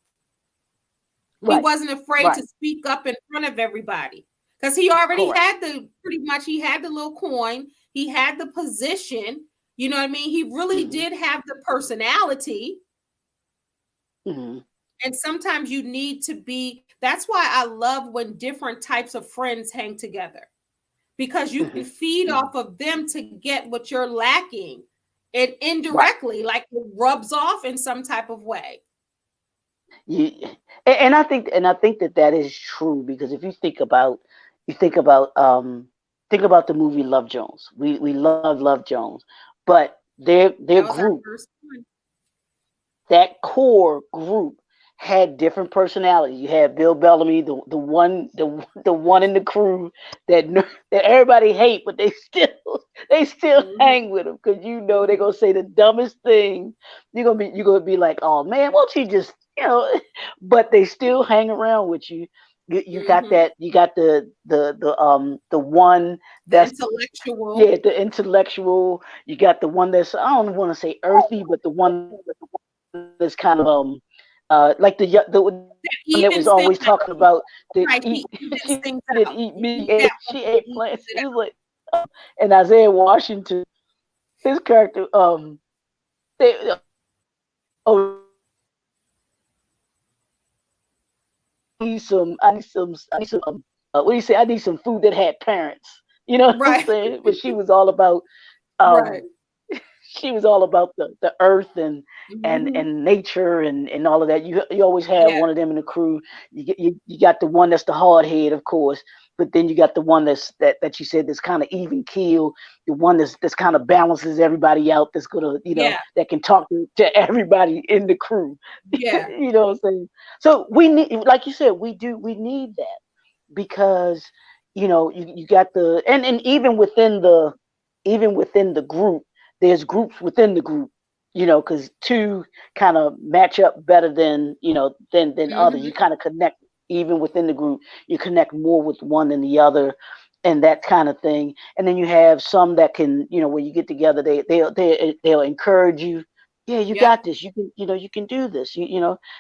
Speaker 1: He
Speaker 2: right,
Speaker 1: wasn't afraid
Speaker 2: right,
Speaker 1: to speak up in front of everybody because he already
Speaker 2: correct.
Speaker 1: had he had the little coin, he had the position. You know what I mean? He really
Speaker 2: Hmm.
Speaker 1: did have the personality.
Speaker 2: Hmm.
Speaker 1: And sometimes you need to be, that's why I love when different types of friends hang together because you can
Speaker 2: Hmm.
Speaker 1: feed off of them to get what you're lacking. And
Speaker 2: Right.
Speaker 1: indirectly, like it rubs off in some type of way.
Speaker 2: You, and I think that is true because if you think about the movie Love Jones. We love Love Jones, but their
Speaker 1: That was our
Speaker 2: group
Speaker 1: first one.
Speaker 2: that core group had different personalities. You had Bill Bellamy, the one in the crew that that everybody hate, but they still hang with him because they're gonna say the dumbest thing. You're gonna be like, oh man, won't you just but they still hang around with you. You got
Speaker 1: Mm-hmm.
Speaker 2: that. You got the one
Speaker 1: The
Speaker 2: that's
Speaker 1: intellectual.
Speaker 2: the intellectual. You got the one that's, I don't want to say earthy, but the one that's kind of like the one that was
Speaker 1: Even
Speaker 2: always
Speaker 1: thing,
Speaker 2: talking
Speaker 1: like,
Speaker 2: about that
Speaker 1: right,
Speaker 2: eat
Speaker 1: he evens
Speaker 2: she
Speaker 1: things
Speaker 2: didn't
Speaker 1: out.
Speaker 2: eat meat,
Speaker 1: Yeah,
Speaker 2: she
Speaker 1: he
Speaker 2: ate
Speaker 1: evens
Speaker 2: plants.
Speaker 1: it
Speaker 2: He was
Speaker 1: out.
Speaker 2: like, and Isaiah Washington, his character, what do you say? I need some food that had parents. You know what I'm
Speaker 1: Right,
Speaker 2: saying? But she was all about
Speaker 1: right.
Speaker 2: um she was all about the earth and
Speaker 1: Hmm.
Speaker 2: nature and all of that. You always have
Speaker 1: Yeah,
Speaker 2: one of them in the crew. You got the one that's the hard head, of course, but then you got the one that you said that's kind of even keel, the one that's kind of balances everybody out. That's gonna
Speaker 1: yeah,
Speaker 2: that can talk to everybody in the crew.
Speaker 1: yeah,
Speaker 2: You know what I'm saying? So we need, like you said, we need that because you got and even within the group, there's groups within the group, because two kind of match up better than other. You
Speaker 1: hmm,
Speaker 2: kind of connect even within the group. You connect more with one than the other, and that kind of thing. And then you have some that can, when you get together, they'll encourage you. Yeah, you
Speaker 1: yep,
Speaker 2: got this. You can do this.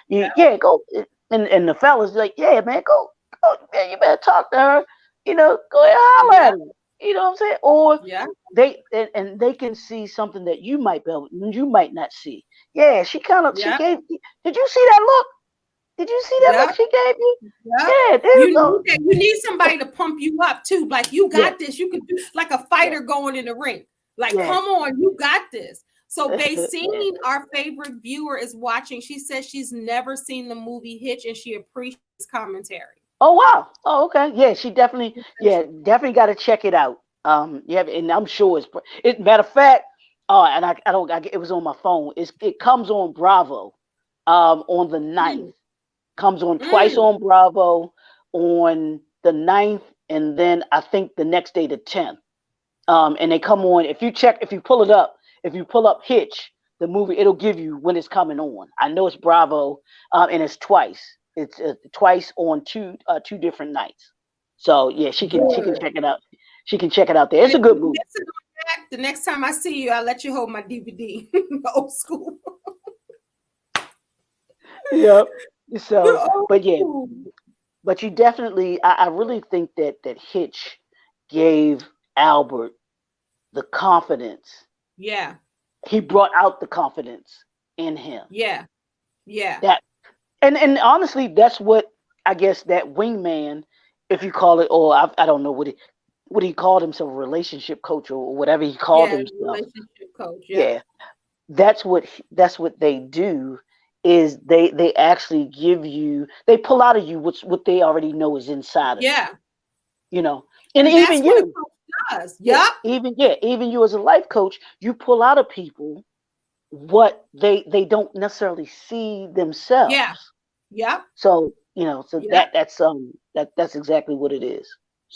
Speaker 1: yep,
Speaker 2: Yeah, go. And the fellas like, yeah, man, go, man, you better talk to her. Go ahead, holler at
Speaker 1: yep,
Speaker 2: her. You know what I'm saying? Or
Speaker 1: yep,
Speaker 2: they can see something that you might not see. Yeah, she
Speaker 1: yep,
Speaker 2: gave. Did you see that look? Did you see that look
Speaker 1: yep,
Speaker 2: she gave you?
Speaker 1: yep.
Speaker 2: Yeah, there
Speaker 1: You
Speaker 2: you
Speaker 1: need
Speaker 2: go.
Speaker 1: that. You need somebody to pump you up too. Like, you
Speaker 2: Yeah,
Speaker 1: got this. You can do, like a
Speaker 2: yeah,
Speaker 1: fighter going in the ring. Like,
Speaker 2: yeah,
Speaker 1: come on, you got this. So
Speaker 2: yeah.
Speaker 1: Basine, our favorite viewer, is watching. She says she's never seen the movie Hitch and she appreciates commentary.
Speaker 2: Oh wow. Oh okay. Yeah, definitely got to check it out. Yeah, and I'm sure matter of fact. Oh, and I don't. It was on my phone. It comes on Bravo, on the 9th.
Speaker 1: Mm,
Speaker 2: Comes on twice
Speaker 1: mm,
Speaker 2: on Bravo on the 9th, and then I think the next day, the 10th. And they come on. If you pull up Hitch, the movie, it'll give you when it's coming on. I know it's Bravo, and it's twice. It's twice on two different nights. So yeah, she can
Speaker 1: good.
Speaker 2: check it out. She can check it out there.
Speaker 1: And
Speaker 2: It's a
Speaker 1: if
Speaker 2: good
Speaker 1: you
Speaker 2: movie.
Speaker 1: listen on that, the next time I see you, I'll let you hold my DVD. Old school.
Speaker 2: Yep. So, but yeah,
Speaker 1: Oh,
Speaker 2: but you definitely, I really think that Hitch gave Albert the confidence.
Speaker 1: yeah,
Speaker 2: He brought out the confidence in him.
Speaker 1: yeah, yeah,
Speaker 2: That and honestly, that's what I guess that wingman, if you call it, or I don't know what he called himself, a relationship coach or whatever he called
Speaker 1: yeah.
Speaker 2: himself.
Speaker 1: Relationship coach. Yep.
Speaker 2: Yeah, that's what they do. Is they actually they pull out of you what they already know is inside of you.
Speaker 1: Yeah.
Speaker 2: You know, and
Speaker 1: And that's
Speaker 2: even
Speaker 1: what a
Speaker 2: you,
Speaker 1: coach does.
Speaker 2: yeah,
Speaker 1: Yep.
Speaker 2: even you as a life coach, you pull out of people what they don't necessarily see
Speaker 1: Yeah.
Speaker 2: themselves.
Speaker 1: Yep.
Speaker 2: So so
Speaker 1: Yep.
Speaker 2: that's exactly what it is.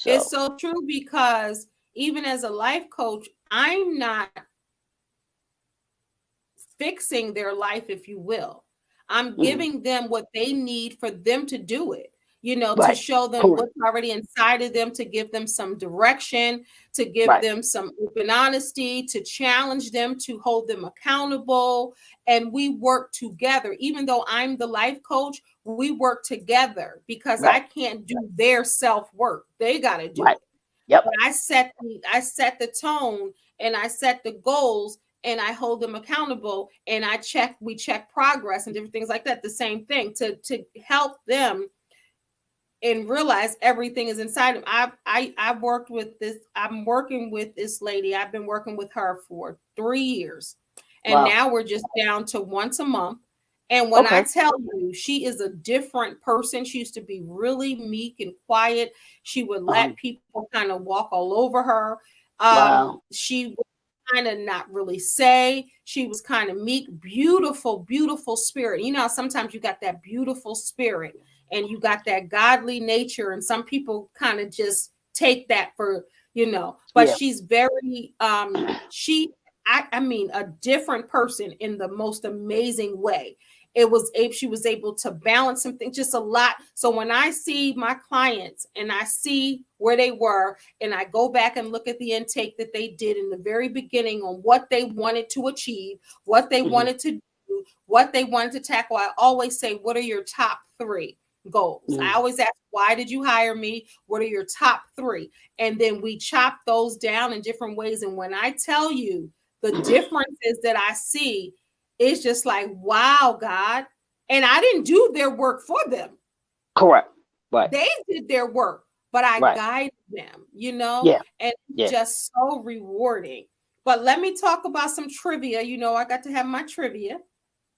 Speaker 1: It's
Speaker 2: So
Speaker 1: so true because even as a life coach, I'm not fixing their life, if you will. I'm
Speaker 2: mhm.
Speaker 1: giving them what they need for them to do it, to
Speaker 2: Right,
Speaker 1: show them
Speaker 2: correct,
Speaker 1: what's already inside of them, to give them some direction, to give
Speaker 2: right,
Speaker 1: them some open honesty, to challenge them, to hold them accountable. And we work together. Even though I'm the life coach, we work together because I
Speaker 2: right,
Speaker 1: can't do their self work. They got to do
Speaker 2: right.
Speaker 1: it.
Speaker 2: Yep,
Speaker 1: But I set the tone and I set the goals and I hold them accountable and we check progress and different things like that. The same thing to help them and realize everything is inside them. I've worked with this. I'm working with this lady. I've been working with her for 3 years, and
Speaker 2: wow.
Speaker 1: now we're just down to once a month. And when I
Speaker 2: Okay,
Speaker 1: tell you, she is a different person. She used to be really meek and quiet. She would
Speaker 2: uh-huh.
Speaker 1: let people kind of walk all over her.
Speaker 2: Wow.
Speaker 1: She kind of not really say. She was kind of meek, beautiful, beautiful spirit. You know, sometimes you got that beautiful spirit and you got that godly nature, and some people kind of just take that for, you know, but
Speaker 2: Yeah.
Speaker 1: she's very I mean, a different person in the most amazing way. She was able to balance something just a lot. So when I see my clients and I see where they were, and I go back and look at the intake that they did in the very beginning on what they wanted to achieve, what they wanted to do, what they wanted to tackle, I always say, what are your top 3 goals? I always ask, why did you hire me? What are your top 3? And then we chop those down in different ways. And when I tell you the differences that I see, it's just like, wow, God. And I didn't do their work for them.
Speaker 2: Correct. Right.
Speaker 1: They did their work, but I
Speaker 2: Right.
Speaker 1: guided them, you know,
Speaker 2: Yeah.
Speaker 1: and
Speaker 2: Yeah.
Speaker 1: just so rewarding. But let me talk about some trivia. You know, I got to have my trivia.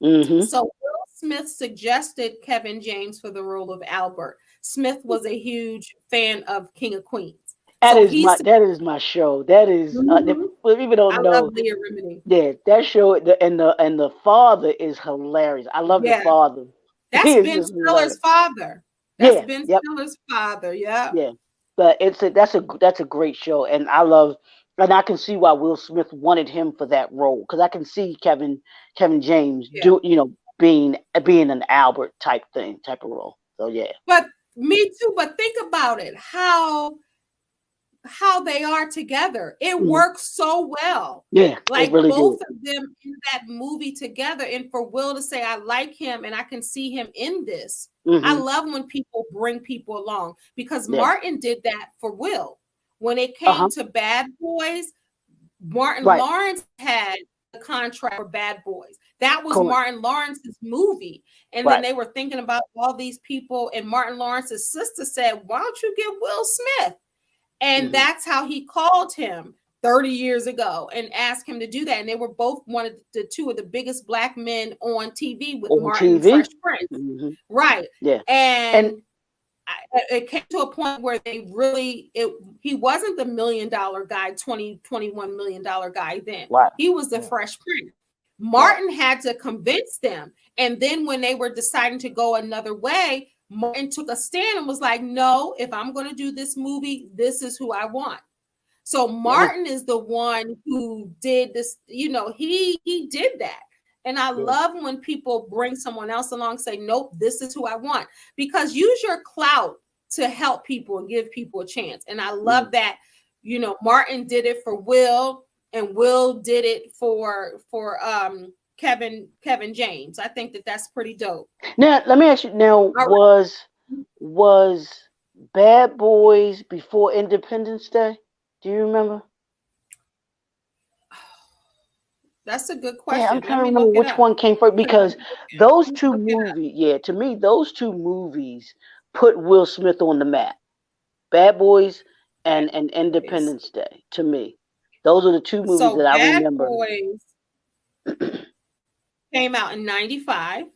Speaker 1: So Will Smith suggested Kevin James for the role of Albert. Smith was a huge fan of King of Queens.
Speaker 2: That
Speaker 1: So
Speaker 2: is my show. That is if people
Speaker 1: I
Speaker 2: don't
Speaker 1: love
Speaker 2: know.
Speaker 1: Leah Remini.
Speaker 2: Yeah, that show and the father is hilarious. I love the
Speaker 1: Yeah,
Speaker 2: father. He
Speaker 1: that's
Speaker 2: is
Speaker 1: Ben
Speaker 2: just hilarious.
Speaker 1: Stiller's father. That's
Speaker 2: Yeah.
Speaker 1: Ben
Speaker 2: Yep.
Speaker 1: Stiller's father. Yeah.
Speaker 2: Yeah. But that's a great show, and I can see why Will Smith wanted him for that role, because I can see Kevin James
Speaker 1: Yeah.
Speaker 2: being an Albert type of role. So yeah.
Speaker 1: But me too. But think about it. How they are together. It works so well.
Speaker 2: Yeah, it
Speaker 1: Like
Speaker 2: really
Speaker 1: both
Speaker 2: did.
Speaker 1: of them in that movie together. And for Will to say, I like him and I can see him in this. I love when people bring people along, because
Speaker 2: Yeah.
Speaker 1: Martin did that for Will. When it came
Speaker 2: Uh-huh.
Speaker 1: to Bad Boys, Martin
Speaker 2: Right.
Speaker 1: Lawrence had the contract for Bad Boys. That was
Speaker 2: Correct.
Speaker 1: Martin Lawrence's movie. And then
Speaker 2: Right.
Speaker 1: they were thinking about all these people. And Martin Lawrence's sister said, why don't you get Will Smith? And that's how he called him 30 years ago and asked him to do that. And they were both the 2 of the biggest Black men on TV with
Speaker 2: On
Speaker 1: Martin
Speaker 2: TV.
Speaker 1: Fresh Prince.
Speaker 2: Mm-hmm.
Speaker 1: Right.
Speaker 2: Yeah.
Speaker 1: And it came to a point where he wasn't the $1 million guy, $21 million guy then.
Speaker 2: Right.
Speaker 1: He was the Fresh Prince. Martin had to convince them. And then when they were deciding to go another way, Martin took a stand and was like, no, if I'm going to do this movie, this is who I want. So Martin is the one who did this, you know, he did that. And I love when people bring someone else along, say, nope, this is who I want. Because use your clout to help people and give people a chance. And I love that, you know, Martin did it for Will, and Will did it for Kevin James. I think that's pretty dope.
Speaker 2: Now, let me ask you. Now, was Bad Boys before Independence Day? Do you remember?
Speaker 1: That's a good question.
Speaker 2: Yeah, I'm trying to remember which one came first, because those two movies, to me, those two movies put Will Smith on the map. Bad Boys and Independence Day, to me. Those are the two movies that I remember.
Speaker 1: Bad Boys came out in 95.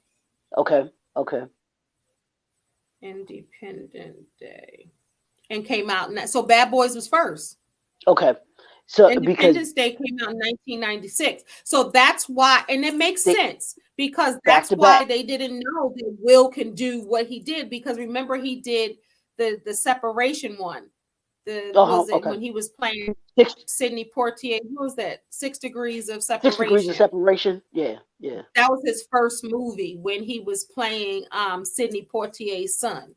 Speaker 2: Okay.
Speaker 1: Independent Day. And came out. So Bad Boys was first.
Speaker 2: Okay. So
Speaker 1: Independence Day came out in 1996. So that's why, and it makes sense, because that's why they didn't know that Will can do what he did, because remember he did the separation one. When he was playing Sidney Poitier? Who was that? 6 Degrees of Separation.
Speaker 2: 6 Degrees of Separation. Yeah.
Speaker 1: That was his first movie, when he was playing Sidney Poitier's son.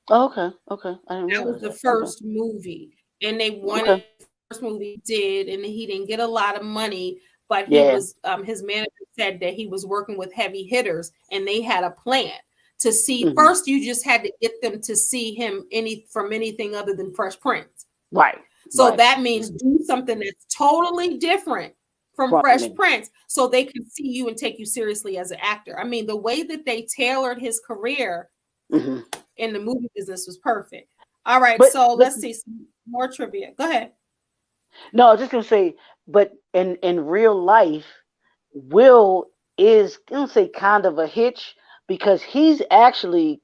Speaker 2: Oh, okay.
Speaker 1: That was the first movie, and they wanted the first movie did, and he didn't get a lot of money, but he was his manager said that he was working with heavy hitters, and they had a plan to see. First, you just had to get them to see him from anything other than Fresh Prince.
Speaker 2: Right.
Speaker 1: So that means do something that's totally different from Fresh Prince, so they can see you and take you seriously as an actor. I mean, the way that they tailored his career in the movie business was perfect. All right, so let's see some more trivia. Go ahead.
Speaker 2: No, I was just gonna say, but in real life, Will is, I don't say kind of a hitch, because he's actually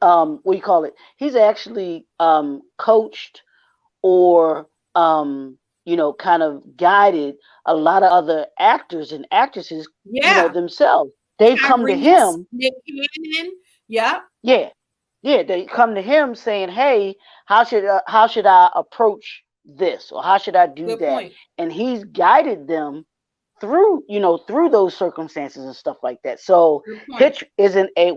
Speaker 2: what do you call it? He's actually coached or kind of guided a lot of other actors and actresses,
Speaker 1: Yeah.
Speaker 2: themselves. They've come to
Speaker 1: Tyrese,
Speaker 2: him.
Speaker 1: Nick Cannon. Yep.
Speaker 2: Yeah, yeah, they come to him saying, "Hey, how should I approach this, or how should I do
Speaker 1: Good
Speaker 2: that?"
Speaker 1: point.
Speaker 2: And he's guided them through through those circumstances and stuff like that. So
Speaker 1: Good point.
Speaker 2: Hitch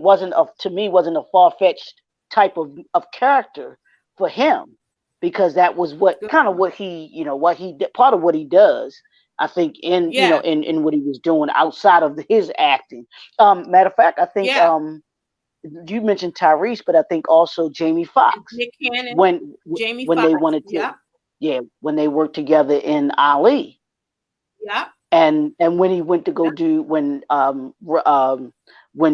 Speaker 2: wasn't a far-fetched type of character for him, because that was what
Speaker 1: Good
Speaker 2: kind of
Speaker 1: point.
Speaker 2: what he what he did, part of what he does, I think, in
Speaker 1: Yeah.
Speaker 2: in what he was doing outside of his acting. Matter of fact, I think
Speaker 1: Yeah.
Speaker 2: you mentioned Tyrese, but I think also Jamie
Speaker 1: And
Speaker 2: Foxx,
Speaker 1: Nick Cannon, Jamie
Speaker 2: when they
Speaker 1: Foxx.
Speaker 2: wanted to,
Speaker 1: Yep.
Speaker 2: yeah, when they worked together in Ali,
Speaker 1: Yep.
Speaker 2: and when he went to go do when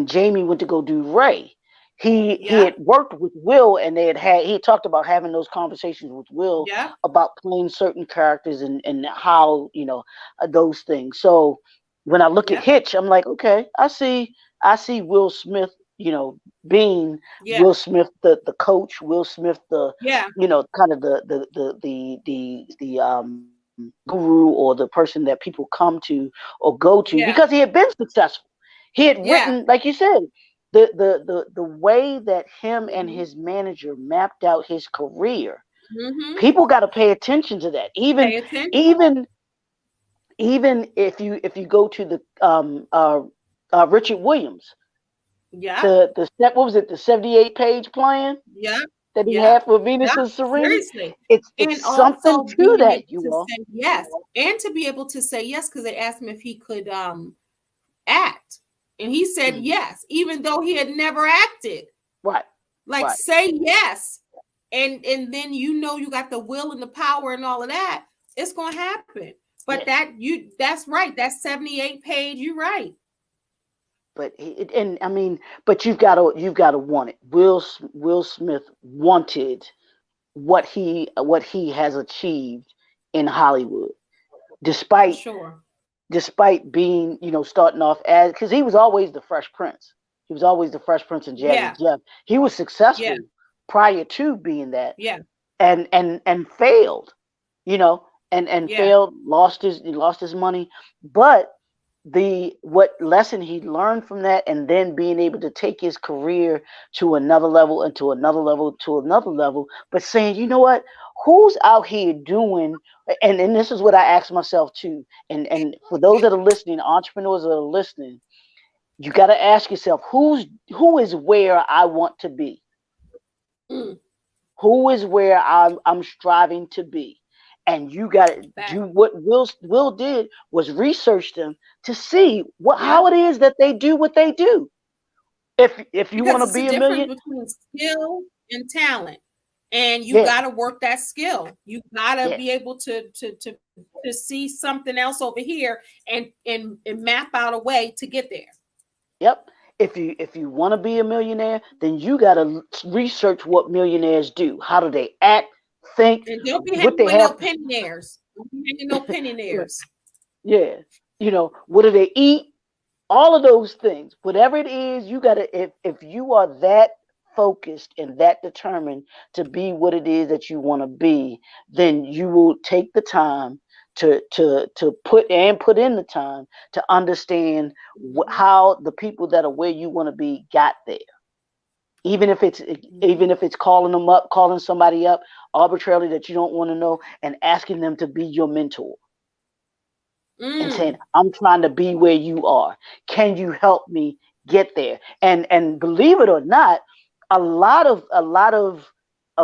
Speaker 2: Jamie went to go do Ray, he
Speaker 1: Yep.
Speaker 2: had worked with Will, and he had talked about having those conversations with Will
Speaker 1: Yep.
Speaker 2: about playing certain characters, and how those things. So when I look at
Speaker 1: Yep.
Speaker 2: Hitch, I'm like, okay, I see Will Smith, being
Speaker 1: Yeah.
Speaker 2: Will Smith, the coach, Will Smith, the
Speaker 1: Yeah.
Speaker 2: kind of the guru, or the person that people come to or go to,
Speaker 1: Yeah.
Speaker 2: because he had been successful. He had
Speaker 1: Yeah.
Speaker 2: written, like you said, the way that him and
Speaker 1: Mm-hmm.
Speaker 2: his manager mapped out his career.
Speaker 1: Mm-hmm.
Speaker 2: People got to pay attention to that. Even
Speaker 1: Pay attention.
Speaker 2: even even if you go to the Richard Williams,
Speaker 1: Yep.
Speaker 2: the step what was it, the 78-page plan
Speaker 1: Yep.
Speaker 2: that he
Speaker 1: Yep.
Speaker 2: had for Venus
Speaker 1: Yep.
Speaker 2: and Serena.
Speaker 1: Seriously.
Speaker 2: It's
Speaker 1: And
Speaker 2: something
Speaker 1: also
Speaker 2: to
Speaker 1: being
Speaker 2: that,
Speaker 1: able
Speaker 2: you
Speaker 1: to
Speaker 2: all.
Speaker 1: say yes. And to be able to say yes, because they asked him if he could act. And he said
Speaker 2: Mhm.
Speaker 1: yes, even though he had never acted.
Speaker 2: Right,
Speaker 1: Like,
Speaker 2: right.
Speaker 1: say yes. And then you got the will and the power and all of that. It's gonna happen. But
Speaker 2: Yeah.
Speaker 1: that's right. That's 78 page. You're right.
Speaker 2: But and I mean, but you've got to want it. Will Smith wanted what he has achieved in Hollywood,
Speaker 1: For
Speaker 2: despite
Speaker 1: sure.
Speaker 2: being, starting off as, because he was always the Fresh Prince. He was always the Fresh Prince and Jazzy
Speaker 1: Yeah.
Speaker 2: Jeff. He was
Speaker 1: Yeah.
Speaker 2: successful prior to being that,
Speaker 1: Yeah.
Speaker 2: and failed, you know, and
Speaker 1: Yeah.
Speaker 2: failed, lost his money, but what lesson he learned from that, and then being able to take his career to another level, and to another level, to another level, but saying, you know what, who's out here doing, and this is what I ask myself too, and for those that are listening, entrepreneurs that are listening, you got to ask yourself, who is where I want to be,
Speaker 1: Mm,
Speaker 2: who is where I'm striving to be. And you got to
Speaker 1: fact.
Speaker 2: do what Will did, was research them to see
Speaker 1: Yeah.
Speaker 2: how it is that they do what they do. If you want
Speaker 1: Because
Speaker 2: to
Speaker 1: it's a
Speaker 2: be a
Speaker 1: difference
Speaker 2: million,
Speaker 1: between skill and talent. And you
Speaker 2: yeah,
Speaker 1: got to work that skill. You got to
Speaker 2: yeah,
Speaker 1: be able to see something else over here and map out a way to get there.
Speaker 2: yep. If you want to be a millionaire, then you got to research what millionaires do. How do they act, think,
Speaker 1: And don't be
Speaker 2: what
Speaker 1: hanging
Speaker 2: they
Speaker 1: with no
Speaker 2: have.
Speaker 1: pensioners. Don't be hanging no pensioners.
Speaker 2: Yeah, what do they eat? All of those things, whatever it is, you gotta, if you are that focused and that determined to be what it is that you want to be, then you will take the time to put in the time to understand
Speaker 1: Mhm.
Speaker 2: how the people that are where you want to be got there. Even if it's
Speaker 1: Mhm.
Speaker 2: even if it's calling somebody up arbitrarily that you don't want to know, and asking them to be your mentor, and saying,
Speaker 1: Mm.
Speaker 2: I'm trying to be where you are. Can you help me get there? And believe it or not, a lot of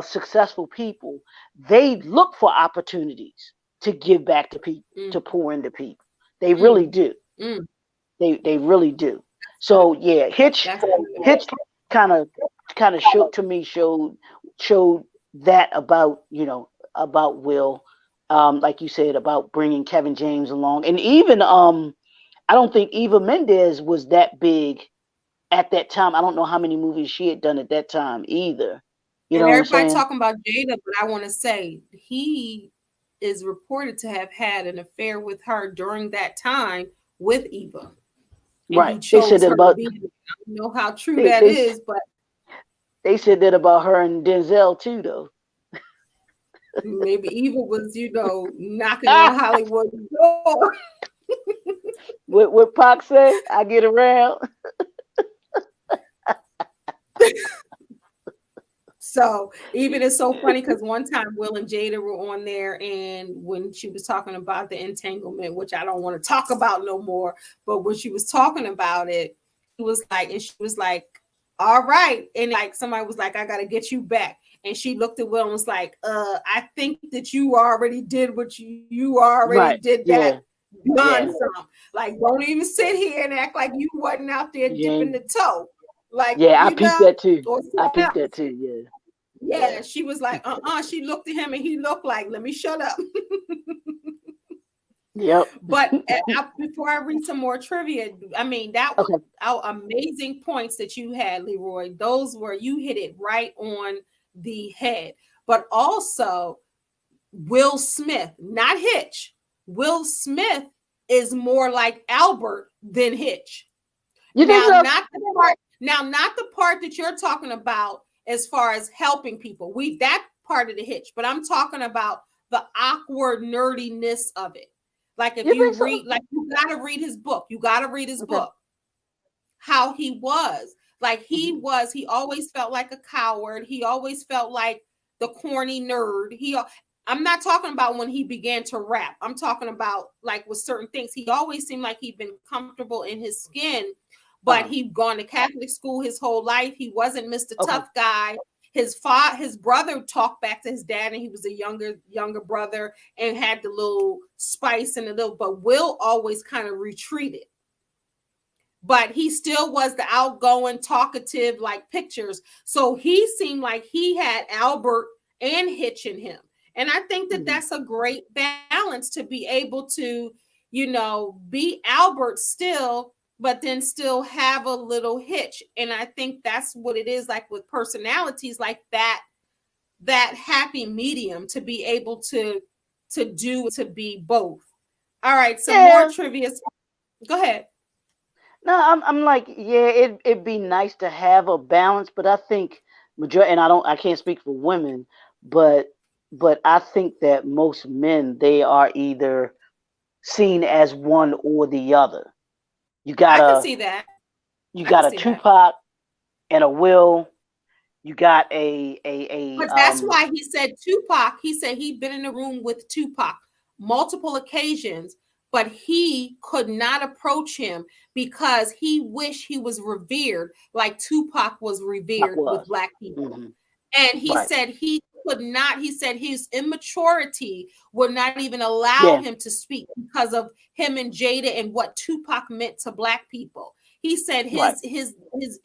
Speaker 2: successful people, they look for opportunities to give back to people,
Speaker 1: Mm.
Speaker 2: to pour into people. They really
Speaker 1: Mm.
Speaker 2: do.
Speaker 1: Mm.
Speaker 2: They really do.
Speaker 1: Good.
Speaker 2: So yeah, Hitch
Speaker 1: That's good.
Speaker 2: Hitch kind of showed that about, about Will, like you said, about bringing Kevin James along, and even I don't think Eva Mendes was that big at that time. I don't know how many movies she had done at that time either. You
Speaker 1: And
Speaker 2: know what I'm
Speaker 1: everybody
Speaker 2: saying?
Speaker 1: talking about Jada, but I want to say he is reported to have had an affair with her during that time with Eva, and
Speaker 2: Right.
Speaker 1: he
Speaker 2: They said
Speaker 1: chose
Speaker 2: that
Speaker 1: her to
Speaker 2: about
Speaker 1: be. I don't know how true
Speaker 2: they
Speaker 1: that
Speaker 2: they
Speaker 1: is, but
Speaker 2: they said that about her and Denzel too, though.
Speaker 1: Maybe Eva was, knocking on Hollywood's door.
Speaker 2: What Pac say? I get around.
Speaker 1: So even it's so funny because one time Will and Jada were on there, and when she was talking about the entanglement, which I don't want to talk about no more, but when she was talking about it, and she was like, all right. And like somebody was like, I gotta get you back. And she looked at Will and was like, I think that you already did what you already
Speaker 2: Right.
Speaker 1: did that.
Speaker 2: Yeah.
Speaker 1: Done
Speaker 2: Yeah.
Speaker 1: some. Like, don't even sit here and act like you wasn't out there
Speaker 2: Yeah.
Speaker 1: dipping the toe. Like,
Speaker 2: Yeah. I peeped that too.
Speaker 1: or
Speaker 2: I
Speaker 1: something
Speaker 2: peeped
Speaker 1: else.
Speaker 2: that too. Yeah.
Speaker 1: Yeah,
Speaker 2: Yeah.
Speaker 1: she was like, She looked at him and he looked like, let me shut up.
Speaker 2: Yep.
Speaker 1: But before I read some more trivia, I mean, that was
Speaker 2: Okay.
Speaker 1: amazing points that you had, Leroy. Those were, you hit it right on the head. But also, Will Smith, not Hitch. Will Smith is more like Albert than Hitch.
Speaker 2: You think
Speaker 1: Now,
Speaker 2: so?
Speaker 1: not the part that you're talking about as far as helping people. That part of the Hitch, but I'm talking about the awkward nerdiness of it. Like if
Speaker 2: You
Speaker 1: you
Speaker 2: think so?
Speaker 1: read, like you gotta read his book. You gotta read his
Speaker 2: Okay.
Speaker 1: book. How he was. Like
Speaker 2: Mm-hmm.
Speaker 1: he always felt like a coward. He always felt like the corny nerd. I'm not talking about when he began to rap. I'm talking about like with certain things. He always seemed like he'd been comfortable in his skin, but he'd gone to Catholic school his whole life. He wasn't Mr.
Speaker 2: Okay.
Speaker 1: Tough Guy. His brother talked back to his dad, and he was a younger brother and had the little spice and the little, but Will always kind of retreated. But he still was the outgoing, talkative, like pictures. So he seemed like he had Albert and Hitch in him. And I think that that's a great balance to be able to, be Albert still, but then still have a little Hitch. And I think that's what it is like with personalities like that happy medium to be able to be both. All right, some more
Speaker 2: Yeah.
Speaker 1: trivia. Go ahead.
Speaker 2: No, I'm like, yeah, it'd be nice to have a balance, but I think majority, and I can't speak for women, but I think that most men, they are either seen as one or the other. You got
Speaker 1: I can
Speaker 2: a
Speaker 1: see that.
Speaker 2: you
Speaker 1: I can
Speaker 2: got a
Speaker 1: see that.
Speaker 2: Tupac and a Will. You got
Speaker 1: But that's why he said Tupac. He said he'd been in a room with Tupac multiple occasions, but he could not approach him because he wished he was revered like Tupac was
Speaker 2: Tupac
Speaker 1: revered with
Speaker 2: was.
Speaker 1: Black people.
Speaker 2: Hmm.
Speaker 1: And he
Speaker 2: Right.
Speaker 1: said he could not, he said his immaturity would not even allow
Speaker 2: Yeah.
Speaker 1: him to speak because of him and Jada and what Tupac meant to Black people. He said
Speaker 2: Right.
Speaker 1: his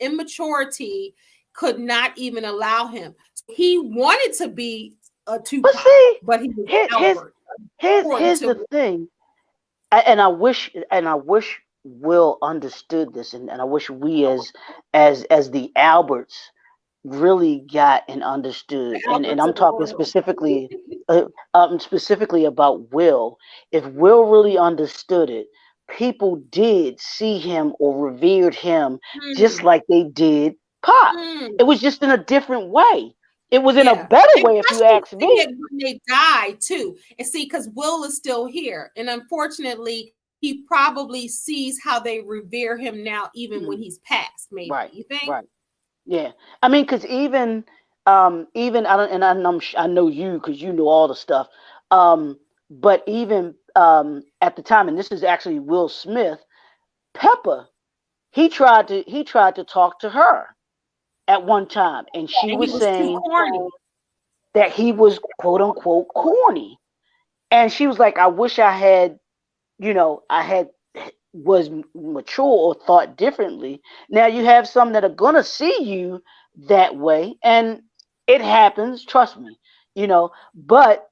Speaker 1: immaturity could not even allow him. So he wanted to be a
Speaker 2: But
Speaker 1: Tupac,
Speaker 2: see,
Speaker 1: but he was
Speaker 2: here,
Speaker 1: Albert. According
Speaker 2: here's the
Speaker 1: to
Speaker 2: thing. And I wish Will understood this, and I wish we as the Alberts really got and understood.
Speaker 1: the
Speaker 2: And
Speaker 1: Alberts
Speaker 2: I'm
Speaker 1: of the
Speaker 2: talking
Speaker 1: world.
Speaker 2: specifically about Will. If Will really understood it, people did see him or revered him just
Speaker 1: Hmm.
Speaker 2: like they did Pop.
Speaker 1: Hmm.
Speaker 2: It was just in a different way. It was in a
Speaker 1: Yeah.
Speaker 2: better
Speaker 1: And
Speaker 2: way, if
Speaker 1: plus
Speaker 2: you
Speaker 1: you
Speaker 2: ask
Speaker 1: see
Speaker 2: me.
Speaker 1: it when they die too. And see, because Will is still here. And unfortunately, he probably sees how they revere him now, even when
Speaker 2: Mhm.
Speaker 1: he's passed, maybe.
Speaker 2: Right,
Speaker 1: You think?
Speaker 2: right. Yeah, I mean, because even I don't, and I know you because you know all the stuff. But even at the time, and this is actually Will Smith, Pepper, he tried to talk to her at one time, and she
Speaker 1: And he
Speaker 2: was
Speaker 1: was too
Speaker 2: saying
Speaker 1: corny.
Speaker 2: that he was quote unquote corny, and she was like, "I wish I had, I had was mature or thought differently." Now you have some that are gonna see you that way, and it happens. Trust me, But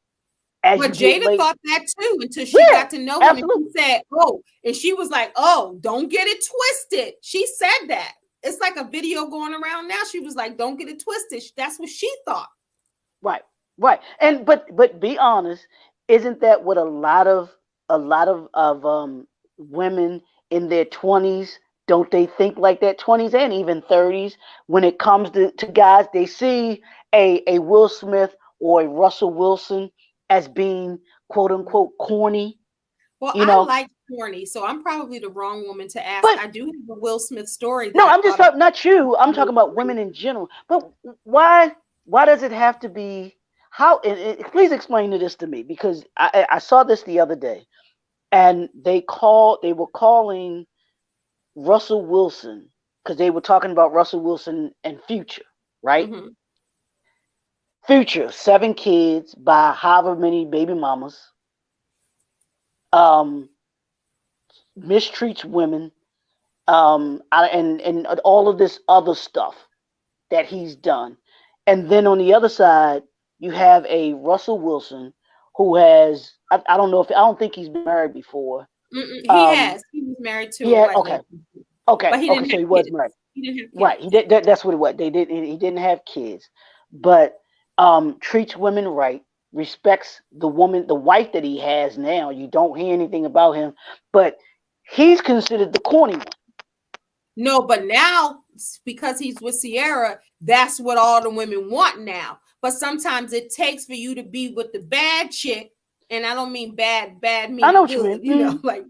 Speaker 2: as
Speaker 1: But
Speaker 2: you get
Speaker 1: Jada
Speaker 2: late,
Speaker 1: thought that too until she
Speaker 2: yeah,
Speaker 1: got to know him and
Speaker 2: absolutely,
Speaker 1: he said, "Oh," and she was like, "Oh, don't get it twisted." She said that. It's like a video going around now. She was like, "Don't get it twisted." That's what she thought.
Speaker 2: right, right. And but be honest, isn't that what a lot of women in their 20s, don't they think like that? 20s and even 30s, when it comes to guys, they see a Will Smith or a Russell Wilson as being quote unquote corny,
Speaker 1: Well,
Speaker 2: you
Speaker 1: I
Speaker 2: know.
Speaker 1: like corny, so I'm probably the wrong woman to ask.
Speaker 2: But
Speaker 1: I do have a Will Smith story that
Speaker 2: no,
Speaker 1: I
Speaker 2: I'm just
Speaker 1: thought of.
Speaker 2: talking not you. I'm talking about women in general. But why does it have to be how? Please explain this to me because I saw this the other day, and they were calling Russell Wilson because they were talking about Russell Wilson and Future, right?
Speaker 1: Mm-hmm.
Speaker 2: Future, 7 kids by however many baby mamas, um, mistreats women, and all of this other stuff that he's done. And then on the other side, you have a Russell Wilson who has I don't know if I don't think he's been married before.
Speaker 1: Mm-mm. He
Speaker 2: Um,
Speaker 1: has. He was married to
Speaker 2: he
Speaker 1: a
Speaker 2: had
Speaker 1: white
Speaker 2: okay,
Speaker 1: lady,
Speaker 2: okay,
Speaker 1: but he
Speaker 2: okay.
Speaker 1: didn't
Speaker 2: So
Speaker 1: have
Speaker 2: he was
Speaker 1: kids.
Speaker 2: married.
Speaker 1: He didn't have
Speaker 2: Right.
Speaker 1: kids.
Speaker 2: That's what it was. They did. He didn't have kids, but treats women right, respects the woman, the wife that he has now. You don't hear anything about him, but he's considered the corny one.
Speaker 1: No, but now because he's with Sierra, that's what all the women want now. But sometimes it takes for you to be with the bad chick, and I don't mean bad, bad
Speaker 2: I know
Speaker 1: meaning
Speaker 2: what you
Speaker 1: good,
Speaker 2: mean.
Speaker 1: like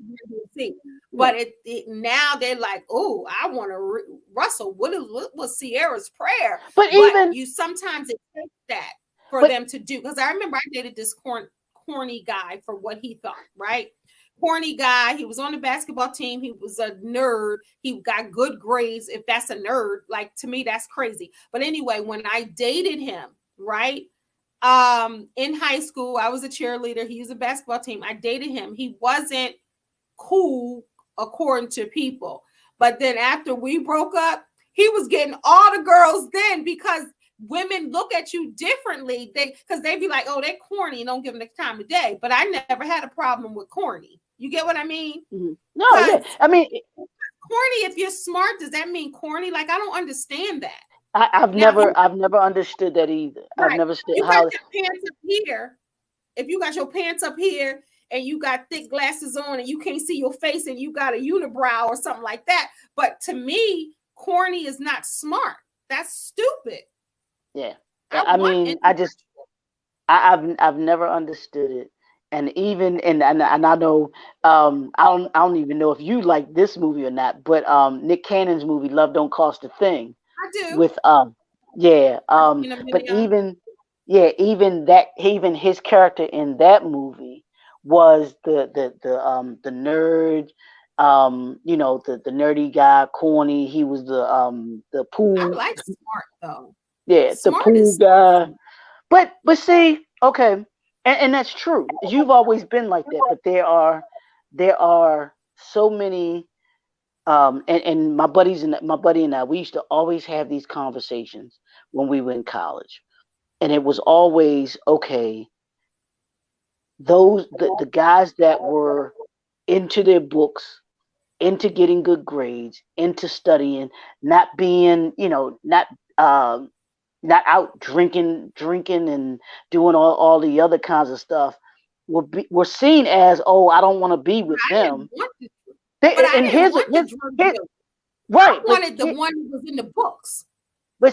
Speaker 2: Yeah.
Speaker 1: but it now they're like, oh, I want to Russell. What was Sierra's prayer?
Speaker 2: But
Speaker 1: But
Speaker 2: even
Speaker 1: you sometimes it takes that for
Speaker 2: but
Speaker 1: them to do because I remember I dated this corny guy for what he thought, right? Corny guy. He was on the basketball team. He was a nerd. He got good grades. If that's a nerd, like to me, that's crazy. But anyway, when I dated him, right? In high school, I was a cheerleader. He was a basketball team. I dated him. He wasn't cool according to people. But then after we broke up, he was getting all the girls then because women look at you differently. Because they be like, oh, they're corny and don't give them the time of day. But I never had a problem with corny. You get what I mean?
Speaker 2: no, yeah.
Speaker 1: Because
Speaker 2: I mean,
Speaker 1: corny, if you're smart, does that mean corny? Like, I don't understand that.
Speaker 2: I've
Speaker 1: Now, you
Speaker 2: never understood that either. I've
Speaker 1: right.
Speaker 2: never understood
Speaker 1: You got
Speaker 2: how.
Speaker 1: your pants up here. If you got your pants up here and you got thick glasses on and you can't see your face and you got a unibrow or something like that. But to me, corny is not smart. That's stupid.
Speaker 2: Yeah.
Speaker 1: I
Speaker 2: I
Speaker 1: want
Speaker 2: mean, I've never understood it. And even and I know I don't even know if you like this movie or not, but Nick Cannon's movie Love Don't Cost a Thing
Speaker 1: I do.
Speaker 2: with yeah
Speaker 1: I've seen a
Speaker 2: but
Speaker 1: video.
Speaker 2: even his character in that movie was the nerd, the nerdy guy, corny. He was the
Speaker 1: I
Speaker 2: pool,
Speaker 1: like smart though.
Speaker 2: yeah, the
Speaker 1: Smart
Speaker 2: pool
Speaker 1: is
Speaker 2: guy. But see, okay, and that's true. You've always been like that, but there are so many and my buddy and I, we used to always have these conversations when we were in college. And it was always okay, the guys that were into their books, into getting good grades, into studying, not being, um not out drinking and doing all the other kinds of stuff were seen as, oh, I don't want to be with
Speaker 1: I didn't
Speaker 2: them.
Speaker 1: want to, but
Speaker 2: They,
Speaker 1: I
Speaker 2: and
Speaker 1: didn't want the drug
Speaker 2: here's
Speaker 1: dealer. I
Speaker 2: right,
Speaker 1: wanted the one who was in the books.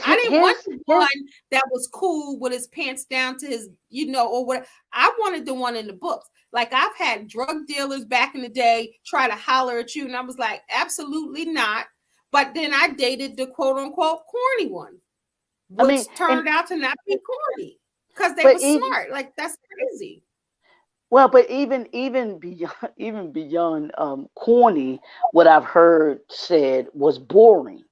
Speaker 1: I didn't want the
Speaker 2: here's
Speaker 1: one that was cool with his pants down to his, or what. I wanted the one in the books. Like I've had drug dealers back in the day try to holler at you, and I was like, absolutely not. But then I dated the quote unquote corny one,
Speaker 2: I mean,
Speaker 1: which
Speaker 2: and
Speaker 1: turned out to not be corny because they
Speaker 2: but
Speaker 1: were
Speaker 2: even
Speaker 1: smart. Like that's crazy.
Speaker 2: well, but even beyond corny, what I've heard said was boring.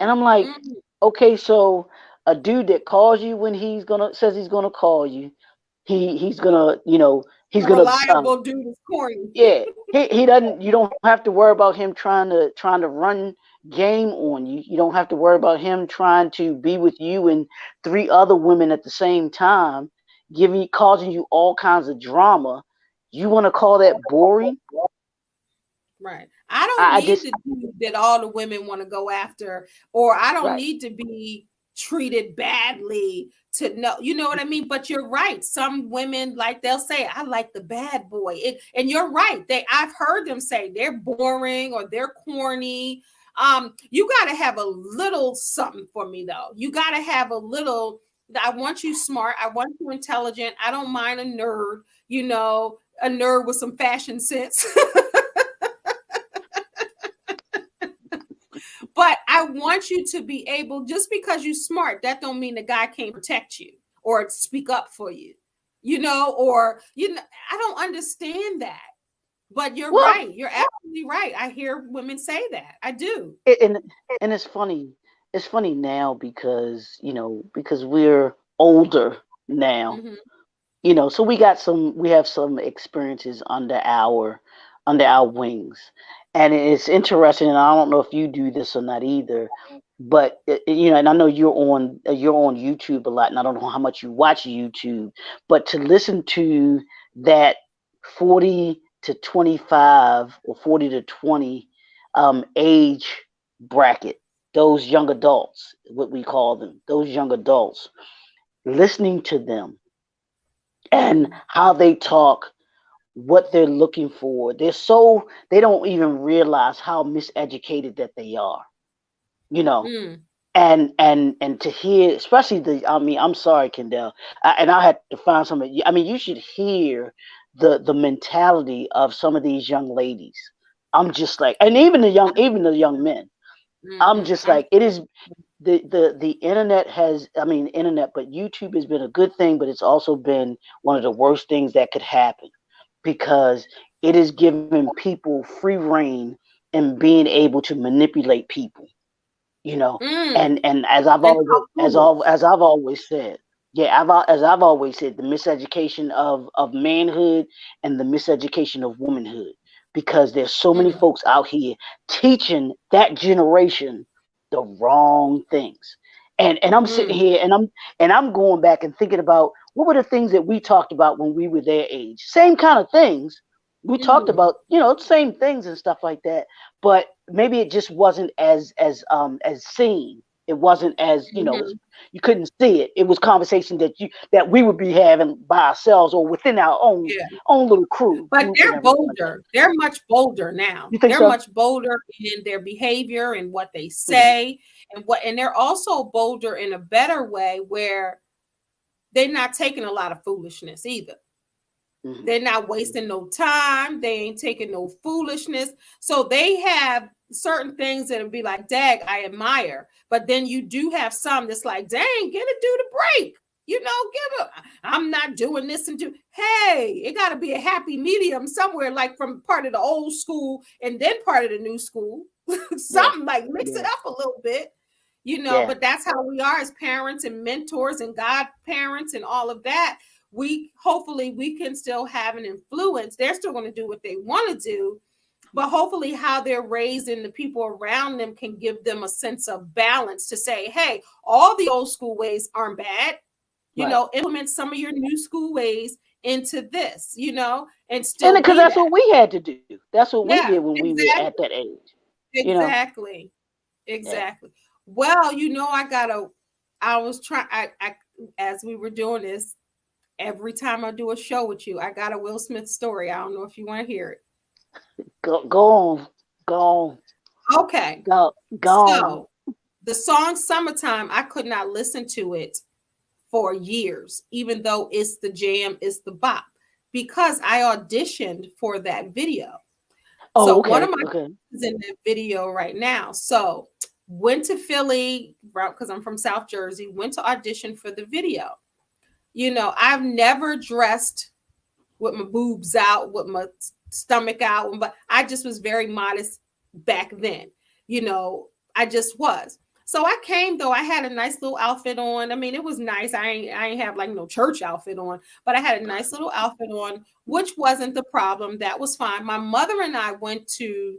Speaker 2: And I'm like,
Speaker 1: Mm-hmm.
Speaker 2: okay, so a dude that calls you when says he's gonna call you, he's gonna he's
Speaker 1: A
Speaker 2: gonna
Speaker 1: reliable dude is corny.
Speaker 2: yeah, he doesn't, you don't have to worry about him trying to run game on you. You don't have to worry about him trying to be with you and 3 other women at the same time, causing you all kinds of drama. You want to call that boring?
Speaker 1: Right. I don't
Speaker 2: I
Speaker 1: need
Speaker 2: just
Speaker 1: to do that all the women want to go after, or I don't
Speaker 2: right.
Speaker 1: need to be treated badly to know, you know what I mean? But you're right. Some women, like they'll say, I like the bad boy. And you're right. I've heard them say they're boring or they're corny. You gotta have a little something for me though. You gotta have a little I want you smart. I want you intelligent. I don't mind a nerd, you know, a nerd with some fashion sense. But I want you to be able, just because you're smart, that don't mean the guy can't protect you or speak up for you, you know, or, you know, I don't understand that. But you're
Speaker 2: Well,
Speaker 1: right. You're absolutely right. I hear women say that. I do.
Speaker 2: and it's funny. It's funny now because because we're older now.
Speaker 1: Mm-hmm.
Speaker 2: So we have some experiences under our wings, and it's interesting. And I don't know if you do this or not either, but and I know you're on YouTube a lot, and I don't know how much you watch YouTube, but to listen to that 40 to 25 or 40 to 20 age bracket, those young adults, what we call them, those young adults, listening to them and
Speaker 1: Mm.
Speaker 2: how they talk, what they're looking for. They don't even realize how miseducated that they are, you know.
Speaker 1: Mm.
Speaker 2: And to hear, especially I'm sorry, Kendéll, and I had to find something. I mean, you should hear the mentality of some of these young ladies. I'm just like, and even the young men. I'm
Speaker 1: Mm-hmm.
Speaker 2: just like, it is the internet has, internet, but YouTube has been a good thing, but it's also been one of the worst things that could happen because it is giving people free reign and being able to manipulate people, you know.
Speaker 1: Mm.
Speaker 2: And
Speaker 1: And how foolish.
Speaker 2: as I've always said, yeah, as I've always said, the miseducation of manhood and the miseducation of womanhood, because there's so many
Speaker 1: Mm.
Speaker 2: folks out here teaching that generation the wrong things. And I'm sitting
Speaker 1: Mm.
Speaker 2: here and I'm going back and thinking about what were the things that we talked about when we were their age. Same kind of things. We talked
Speaker 1: Mm-hmm.
Speaker 2: about, same things and stuff like that, but maybe it just wasn't as seen. It wasn't as,
Speaker 1: Mm-hmm.
Speaker 2: you couldn't see it. It was conversation that we would be having by ourselves or within our
Speaker 1: Yeah.
Speaker 2: own little crew
Speaker 1: But
Speaker 2: group and
Speaker 1: they're
Speaker 2: everything like that.
Speaker 1: bolder. They're much bolder now.
Speaker 2: You think
Speaker 1: They're
Speaker 2: so?
Speaker 1: much bolder in their behavior and what they
Speaker 2: Hmm.
Speaker 1: say and they're also bolder in a better way where they're not taking a lot of foolishness either.
Speaker 2: Hmm.
Speaker 1: They're not wasting no time. They ain't taking no foolishness. So they have certain things that'll be like, dag, I admire. But then you do have some that's like, dang, get a dude a break. You know, I'm not doing this and do. Hey, it got to be a happy medium somewhere, like from part of the old school and then part of the new school.
Speaker 2: Yeah.
Speaker 1: Something like mix it
Speaker 2: Yeah.
Speaker 1: up a little bit, you know.
Speaker 2: Yeah.
Speaker 1: But that's how we are as parents and mentors and godparents and all of that. We hopefully we can still have an influence. They're still going to do what they want to do, but hopefully how they're raised and the people around them can give them a sense of balance to say, hey, all the old school ways aren't bad. You
Speaker 2: Right.
Speaker 1: know, implement some of your new school ways into this, you know, and
Speaker 2: And
Speaker 1: still
Speaker 2: because
Speaker 1: be
Speaker 2: that's
Speaker 1: that.
Speaker 2: what we had to do. That's what we did
Speaker 1: Yeah,
Speaker 2: when we were at
Speaker 1: exactly.
Speaker 2: that age. You know.
Speaker 1: Exactly.
Speaker 2: Yeah.
Speaker 1: Exactly. Well, you know, I was trying, I, as we were doing this, every time I do a show with you, I got a Will Smith story. I don't know if you want to hear it.
Speaker 2: Go on. Go on.
Speaker 1: Okay.
Speaker 2: Go on.
Speaker 1: So the song Summertime, I could not listen to it for years, even though it's the jam, it's the bop, because I auditioned for that video. So
Speaker 2: Oh,
Speaker 1: one of
Speaker 2: okay.
Speaker 1: my
Speaker 2: Okay.
Speaker 1: is in that video right now. So went to Philly, because I'm from South Jersey, went to audition for the video. You know, I've never dressed with my boobs out, with my stomach out, but I just was very modest back then. You know, I just was. So I came though. I had a nice little outfit on. I mean, it was nice. I ain't have like no church outfit on, but I had a nice little outfit on, which wasn't the problem. That was fine. My mother and I went to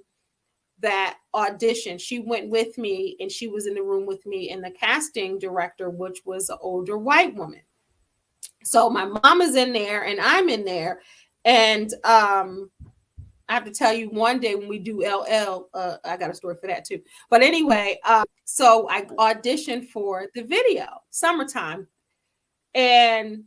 Speaker 1: that audition. She went with me and she was in the room with me and the casting director, which was an older white woman. So my mom is in there and I'm in there. And I have to tell you one day when we do LL, I got a story for that too. But anyway, so I auditioned for the video, Summertime. And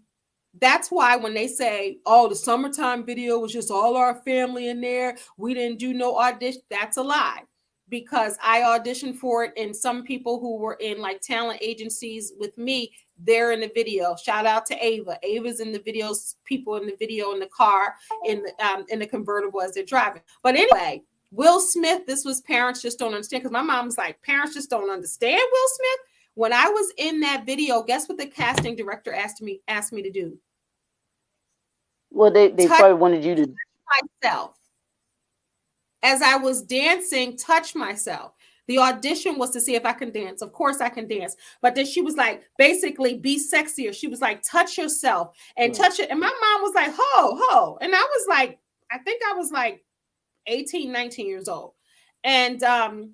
Speaker 1: that's why when they say, oh, the Summertime video was just all our family in there, we didn't do no audition, that's a lie. Because I auditioned for it, and some people who were in like talent agencies with me they're in the video. Shout out to Ava. Ava's in the videos, people in the video in the car, in the convertible as they're driving. But anyway, Will Smith, this was Parents Just Don't Understand, because my mom was like, parents just don't understand Will Smith. When I was in that video, guess what the casting director asked me to do?
Speaker 2: Well, they probably wanted you to
Speaker 1: myself. As I was dancing, touch myself. The audition was to see if I can dance. Of course I can dance. But then she was like, basically, be sexier. She was like, touch yourself and touch it. And my mom was like, ho. And I was like, I think I was like 18, 19 years old. And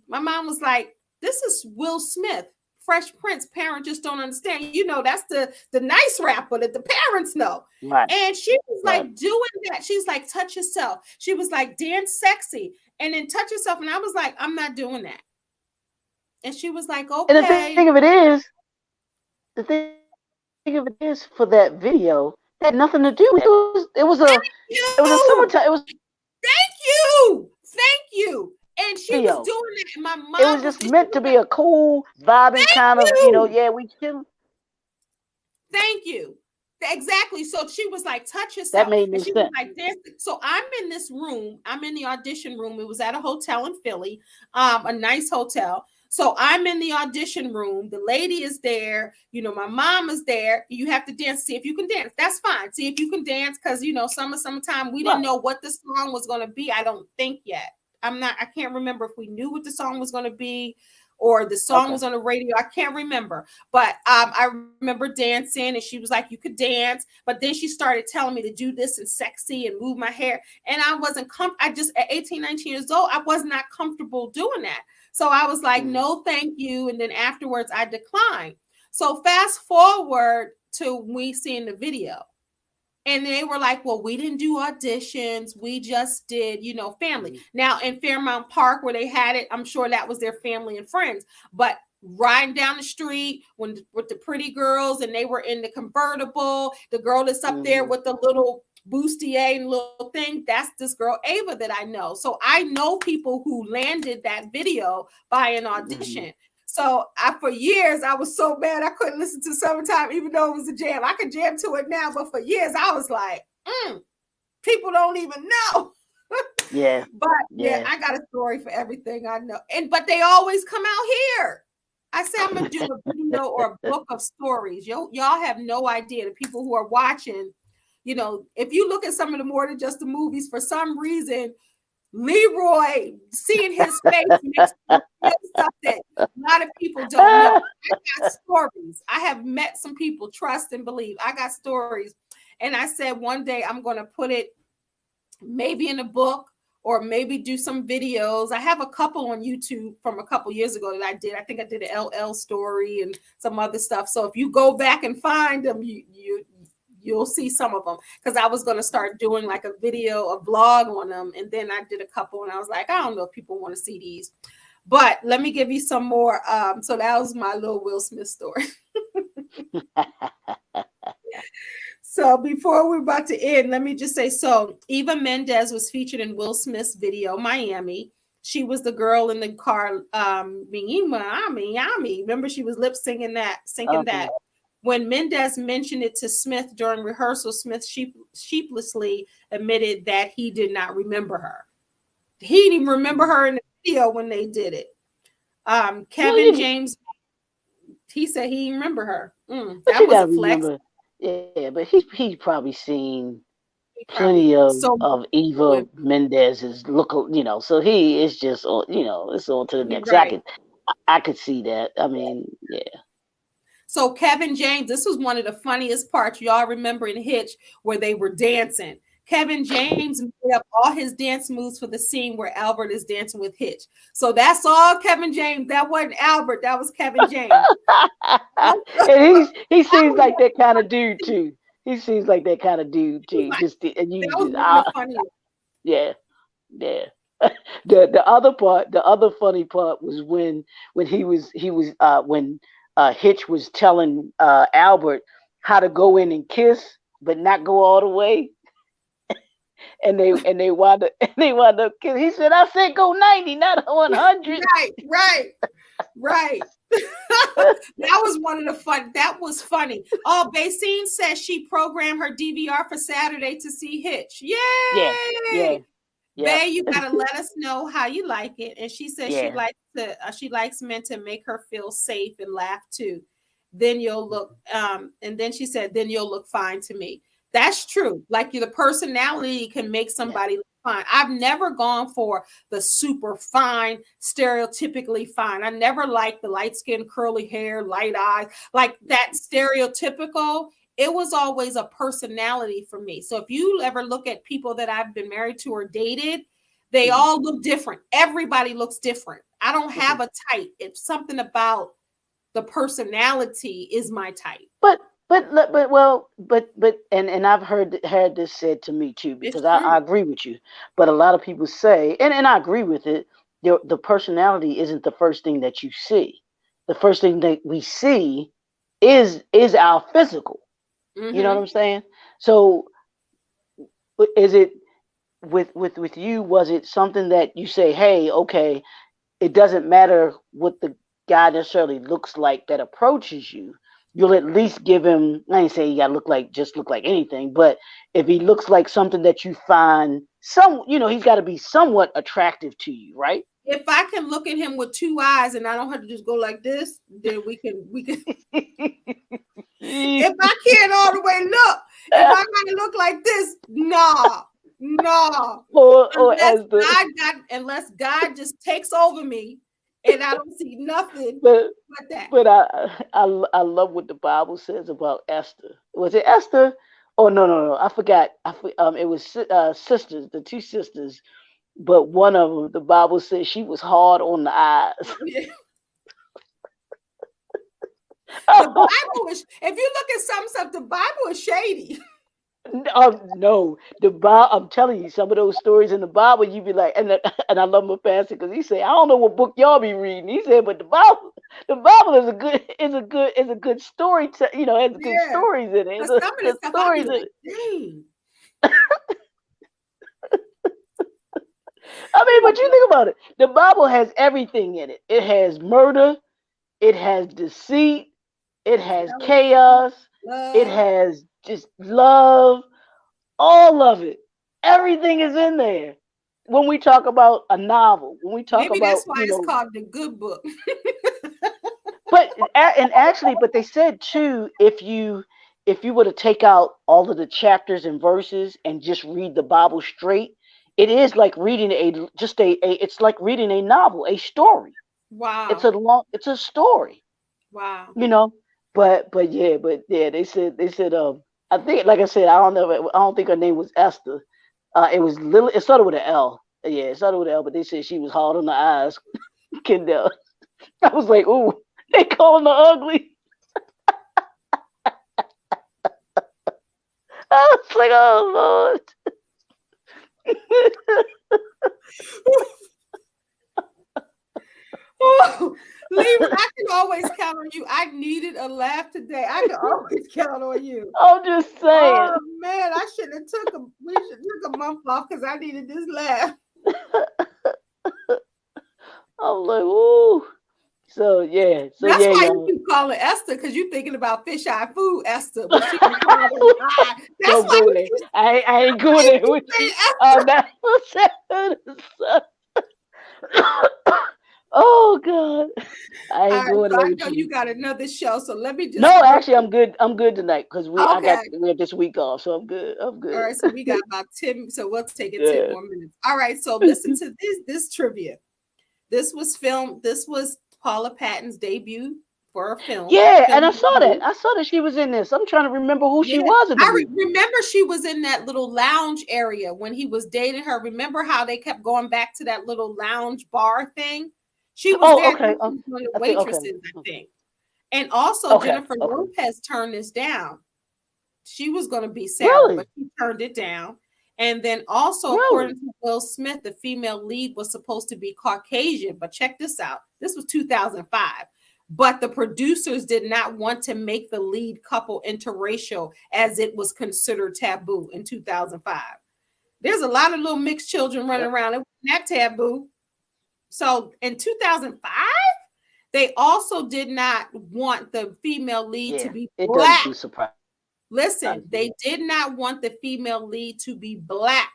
Speaker 1: my mom was like, this is Will Smith, Fresh Prince. Parents just don't understand. You know, that's the nice rapper that the parents know.
Speaker 2: Right.
Speaker 1: And she was like doing that. She's like, touch yourself. She was like, dance sexy and then touch yourself. And I was like, I'm not doing that. And she was like, okay.
Speaker 2: And the thing of it is, for that video, it had nothing to do with it. It was a summertime. It was.
Speaker 1: Thank you. And she was doing it. And my mom.
Speaker 2: It was just meant to be a cool, vibing kind of, we chill.
Speaker 1: Thank you. Exactly. So she was like, touch yourself.
Speaker 2: That made me sense.
Speaker 1: Was like, so I'm in this room. I'm in the audition room. It was at a hotel in Philly, a nice hotel. So I'm in the audition room. The lady is there. My mom is there. You have to dance. See if you can dance. That's fine. See if you can dance. Because, summertime, we didn't know what the song was going to be. I don't think yet. I can't remember if we knew what the song was going to be or the song was on the radio. I can't remember. But I remember dancing and she was like, you could dance. But then she started telling me to do this and sexy and move my hair. And I wasn't at 18, 19 years old, I was not comfortable doing that. So I was like, no, thank you. And then afterwards I declined. So fast forward to we seeing the video. And they were like, well, we didn't do auditions. We just did, family. Now in Fairmount Park where they had it, I'm sure that was their family and friends. But riding down the street with the pretty girls and they were in the convertible, the girl that's up there with the little bustier and little thing, that's this girl Ava that I know. So I know people who landed that video by an audition. So for years I was so mad I couldn't listen to Summertime, even though it was a jam. I could jam to it now, but for years I was like, people don't even know. But I got a story for everything I know. But they always come out here. I say I'm gonna do a video or a book of stories. Y'all have no idea. The people who are watching, if you look at some of the More Than Just the Movies, for some reason, Leroy, seeing his face makes me feel stuff that a lot of people don't know. I got stories. I have met some people, trust and believe. I got stories. And I said one day I'm going to put it maybe in a book or maybe do some videos. I have a couple on YouTube from a couple years ago that I did. I think I did an LL story and some other stuff. So if you go back and find them, you'll see some of them, because I was going to start doing like a video, a vlog on them. And then I did a couple and I was like, I don't know if people want to see these, but let me give you some more. So that was my little Will Smith story. So before we're about to end, let me just say, so Eva Mendes was featured in Will Smith's video, Miami. She was the girl in the car, Miami. Remember, she was lip singing that. When Mendes mentioned it to Smith during rehearsal, Smith sheepishly admitted that he did not remember her. He didn't remember her in the video when they did it. Kevin James, he said he remembered her. That was a flex.
Speaker 2: Yeah, but he's probably seen plenty of Eva Mendes's look, so he is just, it's on to the next. Right. I could see that. I mean, yeah.
Speaker 1: So Kevin James, this was one of the funniest parts. Y'all remember in Hitch where they were dancing. Kevin James made up all his dance moves for the scene where Albert is dancing with Hitch. So that's all Kevin James. That wasn't Albert. That was Kevin James.
Speaker 2: And he seems like that kind of dude too. He seems like that kind of dude too. Yeah. The other funny part was when Hitch was telling Albert how to go in and kiss, but not go all the way. and they wound up kissing. He said, I said go 90, not 100.
Speaker 1: Right. That was one of the fun. That was funny. Oh, Basine says she programmed her DVR for Saturday to see Hitch.
Speaker 2: Yeah, yeah,
Speaker 1: Yay!
Speaker 2: yeah,
Speaker 1: Bae, you gotta let us know how you like it. And she says
Speaker 2: yeah.
Speaker 1: she likes men to make her feel safe and laugh too. Then you'll look, and then she said, then you'll look fine to me. That's true. Like the personality can make
Speaker 2: Yeah.
Speaker 1: somebody look fine. I've never gone for the super fine, stereotypically fine. I never liked the light skin, curly hair, light eyes, like that stereotypical. It was always a personality for me. So if you ever look at people that I've been married to or dated, they all look different. Everybody looks different. I don't have a type. It's something about the personality is my type.
Speaker 2: But and I've heard this said to me too, because I agree with you. But a lot of people say, and I agree with it, the personality isn't the first thing that you see. The first thing that we see is our physical. You know what I'm saying? So is it with you, was it something that you say, hey, okay, it doesn't matter what the guy necessarily looks like that approaches you, you'll at least give him, I ain't saying you gotta look like anything, but if he looks like something that you find he's got to be somewhat attractive to you, right?
Speaker 1: If I can look at him with two eyes and I don't have to just go like this, then we can if I can't all the way look, if I gotta look like this, nah. Unless God just takes over me and I don't see nothing but that.
Speaker 2: But I love what the Bible says about Esther. Was it Esther? Oh no, I forgot. It was sisters, the two sisters, but one of them, the Bible says she was hard on the eyes.
Speaker 1: Yeah. The Bible is, if you look at some stuff, the Bible is shady.
Speaker 2: No, the Bible. I'm telling you, some of those stories in the Bible, you be like, and I love my pastor because he said, I don't know what book y'all be reading. He said, but the Bible is a good story. Has good stories in it.
Speaker 1: Some of the stuff stories in it.
Speaker 2: I mean, but you think about it. The Bible has everything in it. It has murder. It has deceit. It has chaos. It has just love. All of it. Everything is in there. When we talk about a novel, when we talk about,
Speaker 1: that's why it's called the good book.
Speaker 2: but they said too, if you were to take out all of the chapters and verses and just read the Bible straight, it is like reading it's like reading a novel, a story.
Speaker 1: Wow.
Speaker 2: It's a story.
Speaker 1: Wow.
Speaker 2: But yeah, they said I think, like I said, I don't think her name was Esther. It was Lily. It started with an L. Yeah, it started with an L, but they said she was hard on the eyes. Kendéll. I was like, ooh, they calling her ugly. I was like, oh Lord.
Speaker 1: Oh, Leroy, I can always count on you. I needed a laugh today. I can always count on you.
Speaker 2: I'm just saying.
Speaker 1: Oh man, we should took a month off because I needed this laugh.
Speaker 2: I'm like, ooh. So yeah.
Speaker 1: That's why you keep calling Esther, because you're thinking about fish eye food, Esther. But she that's why
Speaker 2: I ain't going there with you. Oh God, I ain't going there.
Speaker 1: I know you got another show, so let me just.
Speaker 2: No, actually, I'm good. I'm good tonight because we have this week off, so I'm good.
Speaker 1: All right, so we got about 10. So we'll take it 10 more minutes. All right, so listen to this trivia. This was Paula Patton's debut for a film.
Speaker 2: Yeah, and I saw that. I saw that she was in this. I'm trying to remember who she was.
Speaker 1: Remember she was in that little lounge area when he was dating her. Remember how they kept going back to that little lounge bar thing? She was there.
Speaker 2: Okay.
Speaker 1: One of the waitresses, I think. And also Jennifer Lopez turned this down. She was going to be Sarah, but she turned it down. And then also, according to Will Smith, the female lead was supposed to be Caucasian. But check this out. This was 2005. But the producers did not want to make the lead couple interracial, as it was considered taboo in 2005. There's a lot of little mixed children running around. It wasn't that taboo. So in 2005, They also did not want the female lead to
Speaker 2: Yeah,
Speaker 1: be
Speaker 2: it
Speaker 1: black.
Speaker 2: doesn't surprise
Speaker 1: Listen,
Speaker 2: me.
Speaker 1: they did not want the female lead to be black,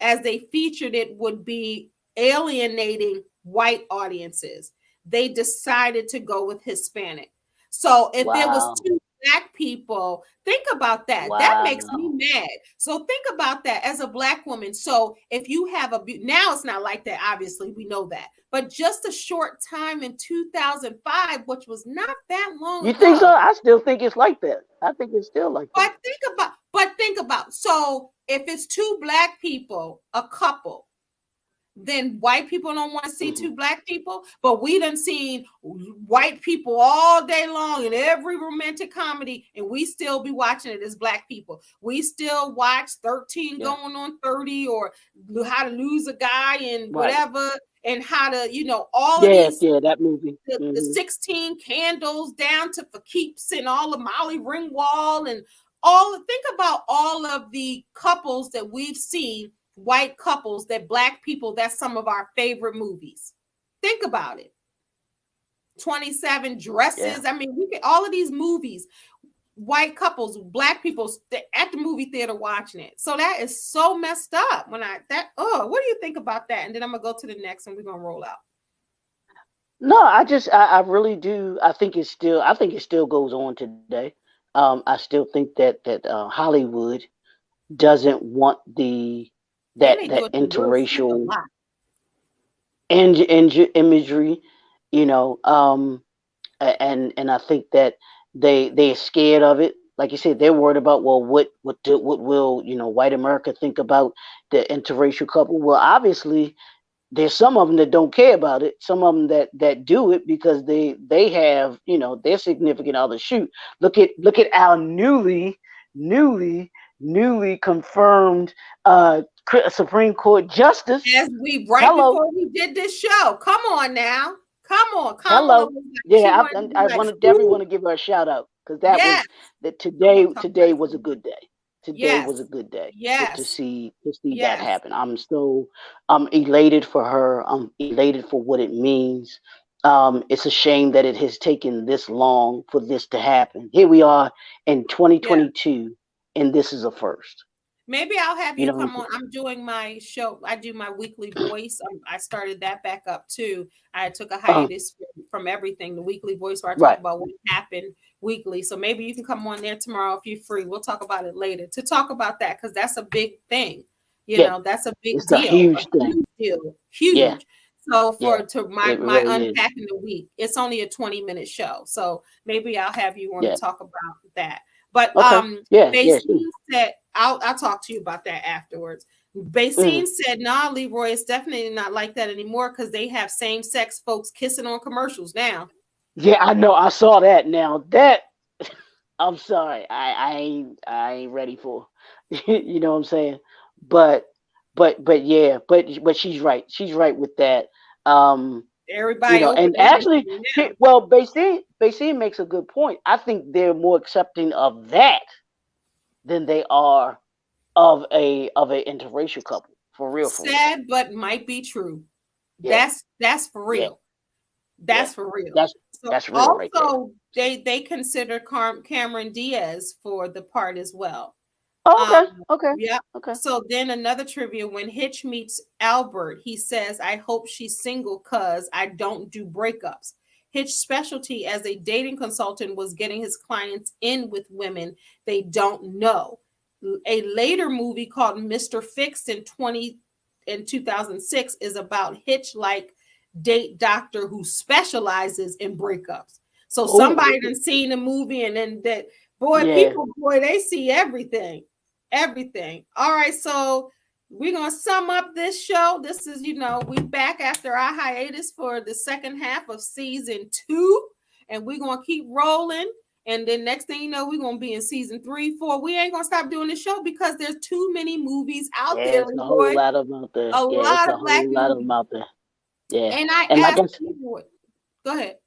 Speaker 1: as they featured it would be alienating white audiences. They decided to go with Hispanic. So if there was
Speaker 2: Wow.
Speaker 1: two black people, think about that. That makes me
Speaker 2: Wow.
Speaker 1: mad. So think about that as a black woman. So if you have now it's not like that, obviously, we know that. But just a short time in 2005, which was not that long
Speaker 2: You think so?
Speaker 1: ago.
Speaker 2: I still think it's like that. I think it's still like that.
Speaker 1: But think about so if it's two black people, a couple, then white people don't want to see
Speaker 2: Mm-hmm.
Speaker 1: two black people. But we done seen white people all day long in every romantic comedy, and we still be watching it as black people. We still watch 13
Speaker 2: Yeah.
Speaker 1: going on 30, or How to Lose a Guy, and
Speaker 2: Right.
Speaker 1: whatever, and how to, all of
Speaker 2: Yeah,
Speaker 1: these,
Speaker 2: yeah, that movie.
Speaker 1: the
Speaker 2: Mm-hmm.
Speaker 1: 16 Candles down to For Keeps, and all of Molly Ringwald, and think about all of the couples that we've seen, white couples, that black people, that's some of our favorite movies. Think about it. 27 Dresses.
Speaker 2: Yeah.
Speaker 1: I mean, we get all of these movies, white couples, black people at the movie theater watching it. So that is so messed up. What do you think about that? And then I'm gonna go to the next and we're gonna roll out.
Speaker 2: No, I really do. I think it still goes on today. I still think that Hollywood doesn't want
Speaker 1: And they do
Speaker 2: that
Speaker 1: it in Will Smith a
Speaker 2: interracial
Speaker 1: lot.
Speaker 2: imagery, you know. And I think that they're scared of it. Like you said, they're worried about, well, what will white America think about the interracial couple? Well, obviously, there's some of them that don't care about it. Some of them that do it because they have their significant other. Shoot, look at our newly confirmed Supreme Court justice.
Speaker 1: As right
Speaker 2: Hello,
Speaker 1: before we did this show. Come on now. Come on. Kamala
Speaker 2: hello.
Speaker 1: was like, she
Speaker 2: Yeah,
Speaker 1: wanted to be
Speaker 2: I
Speaker 1: like,
Speaker 2: want to definitely
Speaker 1: ooh,
Speaker 2: want to give her a shout out because
Speaker 1: yes. I'm gonna talk about
Speaker 2: today
Speaker 1: it.
Speaker 2: was a good day. Today was a
Speaker 1: Yes.
Speaker 2: good day to
Speaker 1: Yes.
Speaker 2: see that
Speaker 1: Yes.
Speaker 2: happen. I'm elated for her. I'm elated for what it means. It's a shame that it has taken this long for this to happen. Here we are in
Speaker 1: Yeah.
Speaker 2: 2022, and this is a first.
Speaker 1: Maybe I'll have
Speaker 2: You
Speaker 1: you
Speaker 2: know what I'm
Speaker 1: come on.
Speaker 2: saying?
Speaker 1: I'm doing my show. I do my weekly voice. I started that back up too. I took a
Speaker 2: Uh,
Speaker 1: hiatus from everything, the weekly voice, where I talk
Speaker 2: right.
Speaker 1: about what happened weekly. So maybe you can come on there tomorrow if you're free. We'll talk about it later, to talk about that, because that's a big thing.
Speaker 2: Yeah,
Speaker 1: That's a big
Speaker 2: it's a
Speaker 1: deal. A
Speaker 2: huge thing.
Speaker 1: huge deal.
Speaker 2: Yeah,
Speaker 1: Huge. So
Speaker 2: yeah,
Speaker 1: to
Speaker 2: it
Speaker 1: my
Speaker 2: really is.
Speaker 1: unpacking the week, it's only a 20-minute show. So maybe I'll have you on to
Speaker 2: Yeah.
Speaker 1: talk about that. But
Speaker 2: Okay. Yeah. Yeah. Sure.
Speaker 1: Basine said, I'll talk to you about that afterwards.
Speaker 2: Mhm.
Speaker 1: Basine said, nah, Leroy, it's definitely not like that anymore, because they have same-sex folks kissing on commercials now.
Speaker 2: Yeah, I know. I saw that. Now that I'm sorry, I ain't ready for. You know what I'm saying? But yeah, but she's right. She's right with that. Um,
Speaker 1: Everybody
Speaker 2: and
Speaker 1: opening
Speaker 2: actually,
Speaker 1: everything now.
Speaker 2: well, Basine makes a good point. I think they're more accepting of that than they are of a interracial couple. For real, for real.
Speaker 1: Sad, but might be true.
Speaker 2: Yeah,
Speaker 1: That's for
Speaker 2: yeah,
Speaker 1: real.
Speaker 2: yeah.
Speaker 1: That's for real.
Speaker 2: That's
Speaker 1: So
Speaker 2: real right there.
Speaker 1: also they consider Cameron Diaz for the part as well.
Speaker 2: Oh,
Speaker 1: Um,
Speaker 2: okay, okay,
Speaker 1: yeah.
Speaker 2: okay.
Speaker 1: So then another trivia: when Hitch meets Albert, he says, "I hope she's single, cuz I don't do breakups." Hitch's specialty as a dating consultant was getting his clients in with women they don't know. A later movie called Mr. Fixed in 2006 is about Hitch like date doctor who specializes in breakups. So
Speaker 2: Oh,
Speaker 1: somebody done seen the movie, and then that
Speaker 2: yeah.
Speaker 1: boy, they see everything. Everything. All right, so we're gonna sum up this show. This is, we back after our hiatus for the second half of season 2, and we're gonna keep rolling. And then next thing you know, we're gonna be in season 3, 4. We ain't gonna stop doing the show because there's too many movies out
Speaker 2: Yeah,
Speaker 1: there,
Speaker 2: it's a whole
Speaker 1: Leroy.
Speaker 2: lot of them out there.
Speaker 1: A
Speaker 2: Yeah, it's
Speaker 1: lot
Speaker 2: a
Speaker 1: of black
Speaker 2: whole lot of them
Speaker 1: movies.
Speaker 2: out there. Yeah,
Speaker 1: And I
Speaker 2: and like
Speaker 1: asked
Speaker 2: I said,
Speaker 1: Leroy. Go ahead.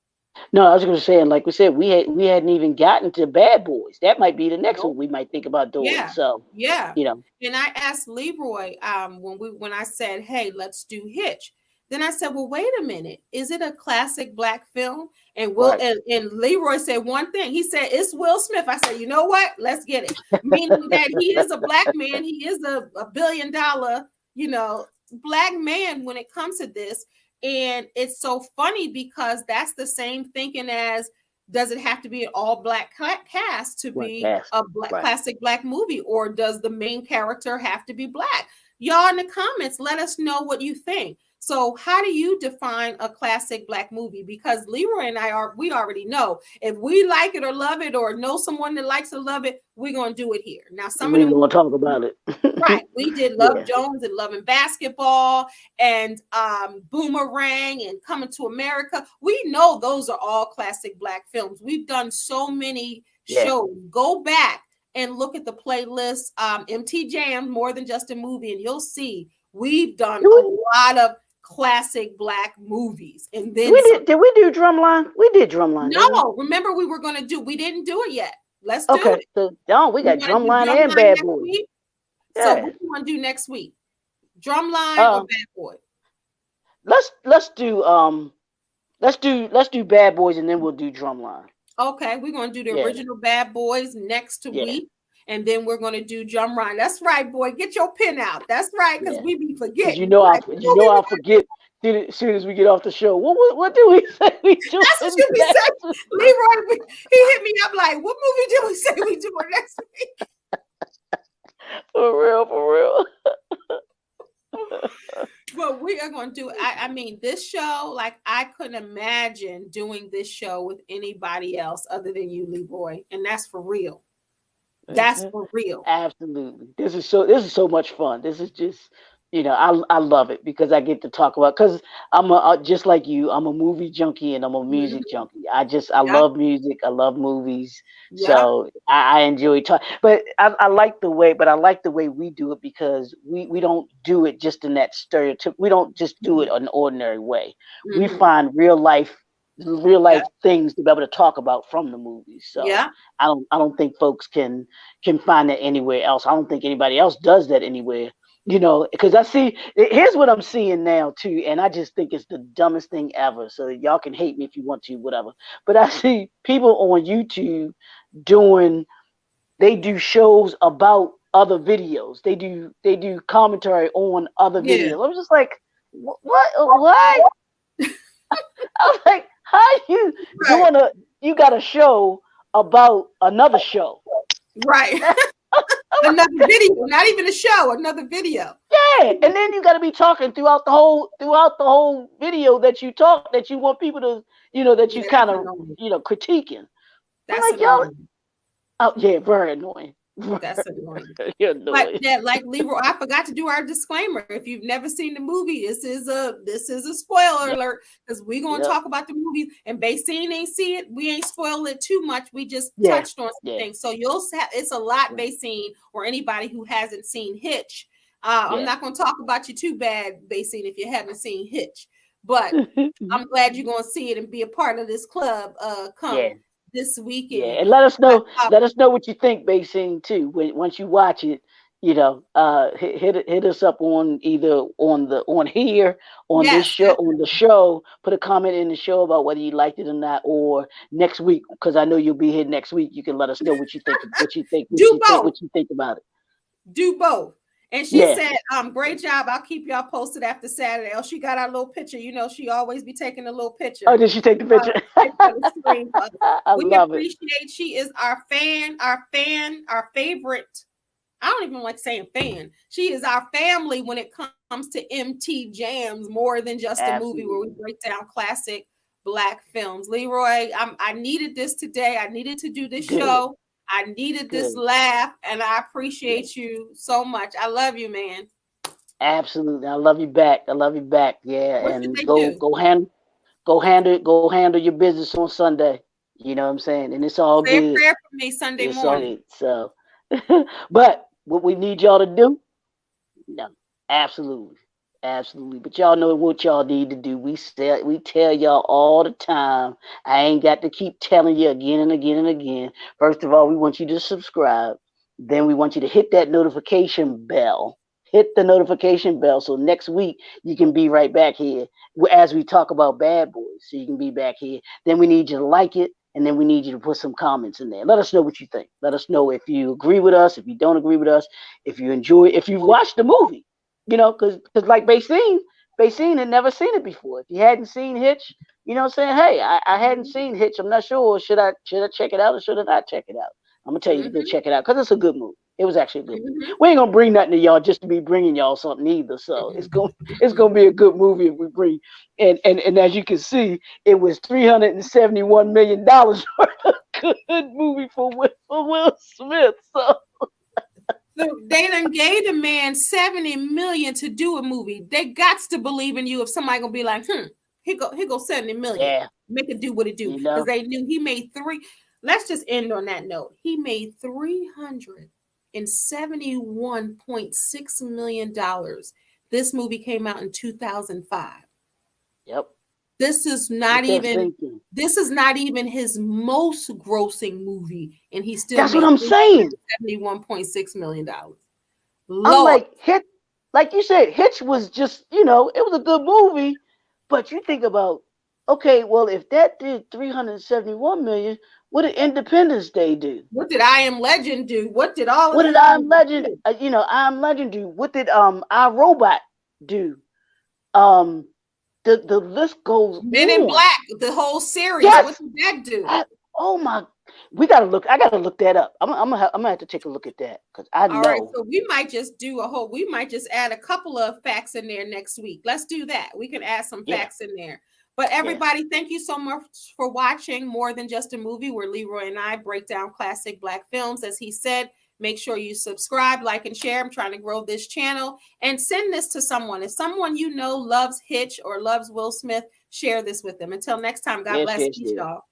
Speaker 2: no, I was going to say, and like we said, we hadn't even gotten to Bad Boys. That might be the next one
Speaker 1: Nope.
Speaker 2: we might think about doing.
Speaker 1: Yeah,
Speaker 2: So,
Speaker 1: yeah.
Speaker 2: you know,
Speaker 1: And I asked Leroy when I said, "Hey, let's do Hitch." Then I said, well, wait a minute. Is it a classic Black film? And
Speaker 2: Right.
Speaker 1: Leroy said one thing. He said, it's Will Smith. I said, you know what? Let's get it. Meaning that he is a Black man. He is a $1 billion, Black man when it comes to this. And it's so funny because that's the same thinking as, does it have to be an all Black cast to be a classic Black movie? Or does the main character have to be Black? Y'all in the comments, let us know what you think. So how do you define a classic Black movie? Because Leroy and we already know if we like it or love it or know someone that likes to love it, we're going to do it here. Now, some of them
Speaker 2: going to talk about it.
Speaker 1: Right. We did Love Jones and Love and Basketball and Boomerang and Coming to America. We know those are all classic Black films. We've done so many shows. Go back and look at the playlist, MT Jam, More Than Just a Movie, and you'll see we've done a lot of classic Black movies. And then
Speaker 2: did we do Drumline? We did Drumline.
Speaker 1: No, remember we were going to we didn't do it yet. Let's do it.
Speaker 2: So we got Drumline and Bad Boy.
Speaker 1: So what do you want to do next week? Drumline or Bad Boy?
Speaker 2: Let's do Bad Boys and then we'll do Drumline.
Speaker 1: Okay, we're going to do the original Bad Boys next week. And then we're going to do Drumline. That's right, boy. Get your pen out. That's right, because we be forgetting.
Speaker 2: I'll forget as soon as we get off the show. What do we say we do?
Speaker 1: That's what you be saying. Leroy, he hit me up like, what movie do we say we do next week?
Speaker 2: For real.
Speaker 1: Well, we are going to do, I mean, this show, like, I couldn't imagine doing this show with anybody else other than you, Leroy. And that's for real. That's for real.
Speaker 2: Absolutely. This is so much fun. This is just, I love it because I get to talk about, because I'm just like you, I'm a movie junkie and I'm a music junkie. I love music. I love movies. So I enjoy talking, but I like the way we do it because we don't do it just in that stereotype. We don't just do it an ordinary way. We find real life things to be able to talk about from the movies. So I don't think folks can find that anywhere else. I don't think anybody else does that anywhere, because I see, here's what I'm seeing now too. And I just think it's the dumbest thing ever. So y'all can hate me if you want to, whatever. But I see people on YouTube they do shows about other videos. They do commentary on other videos. I'm just like, what? I'm like, how you you got a show about another show?
Speaker 1: Right. Another video, not even a show, another video.
Speaker 2: Yeah, and then you got to be talking throughout the whole video that you want people to, that you kind of, critiquing.
Speaker 1: That's like, y'all.
Speaker 2: Oh yeah, very annoying.
Speaker 1: That's annoying.
Speaker 2: But
Speaker 1: like Leroy, I forgot to do our disclaimer. If you've never seen the movie, this is a spoiler alert because we're gonna talk about the movie. And Basine ain't see it. We ain't spoiled it too much. We just touched on some things. So you'll have it's a lot, Basine, or anybody who hasn't seen Hitch. I'm not gonna talk about you too bad, Basine, if you haven't seen Hitch. But I'm glad you're gonna see it and be a part of this club. This weekend.
Speaker 2: Yeah, and let us know what you think, Basine, too. Once you watch it, hit us up on either on here, on this show, on the show. Put a comment in the show about whether you liked it or not, or next week, because I know you'll be here next week. You can let us know what you think. What you think about it.
Speaker 1: Do both. And she said, great job. I'll keep y'all posted after Saturday. Oh, she got our little picture. She always be taking a little picture.
Speaker 2: Oh, did she take the picture?
Speaker 1: We appreciate. She is our fan, our favorite. I don't even like saying fan. She is our family when it comes to MT Jams, More Than Just a Movie, where we break down classic Black films. Leroy, I needed this today. I needed to do this show. I needed this laugh, and I appreciate you so much. I love you, man.
Speaker 2: Absolutely, I love you back. Yeah,
Speaker 1: what
Speaker 2: and go handle your business on Sunday. You know what I'm saying? And it's all good.
Speaker 1: Prayer for me Sunday morning.
Speaker 2: So, but what we need y'all to do? No, absolutely. But y'all know what y'all need to do. We tell y'all all the time. I ain't got to keep telling you again and again and again. First of all, we want you to subscribe. Then we want you to hit that notification bell. hit the notification bell so next week you can be right back here as we talk about Bad Boys. So you can be back here. Then we need you to like it, and then we need you to put some comments in there. Let us know what you think. Let us know if you agree with us, if you don't agree with us, if you enjoy, if you've watched the movie. Because like Basine had never seen it before. If you hadn't seen Hitch, you know what I'm saying? Hey, I hadn't seen Hitch. I'm not sure. Should I check it out or should I not check it out? I'm gonna tell you to go check it out because it's a good movie. It was actually a good movie. We ain't gonna bring nothing to y'all just to be bringing y'all something either. So it's gonna be a good movie if we bring. And as you can see, it was $371 million worth of good movie for Will Smith. So
Speaker 1: they done gave the man $70 million to do a movie. They got to believe in you if somebody gonna be like, here go $70 million.
Speaker 2: Yeah.
Speaker 1: Make it do what it do. Because they knew he made three. Let's just end on that note. He made $371.6 million. This movie came out in 2005.
Speaker 2: Yep.
Speaker 1: This is not even his most grossing movie, and he still
Speaker 2: that's what I'm saying.
Speaker 1: $71.6 million.
Speaker 2: I'm like Hitch, like you said, Hitch was just, it was a good movie, but you think about, okay, well, if that did 371 million, what did Independence Day do?
Speaker 1: What did I Am Legend do? What did I
Speaker 2: Am Legend? I Am Legend do? What did I Robot do? The list goes.
Speaker 1: Men in Black, the whole series.
Speaker 2: Yes.
Speaker 1: What did that do?
Speaker 2: Oh my! We gotta look. I gotta look that up. I'm gonna have to take a look at that because I know.
Speaker 1: All right, so we might just do we might just add a couple of facts in there next week. Let's do that. We can add some facts in there. But everybody, thank you so much for watching More Than Just a Movie, where Leroy and I break down classic Black films. As he said, make sure you subscribe, like, and share. I'm trying to grow this channel. And send this to someone. If someone you know loves Hitch or loves Will Smith, share this with them. Until next time, God bless you, y'all.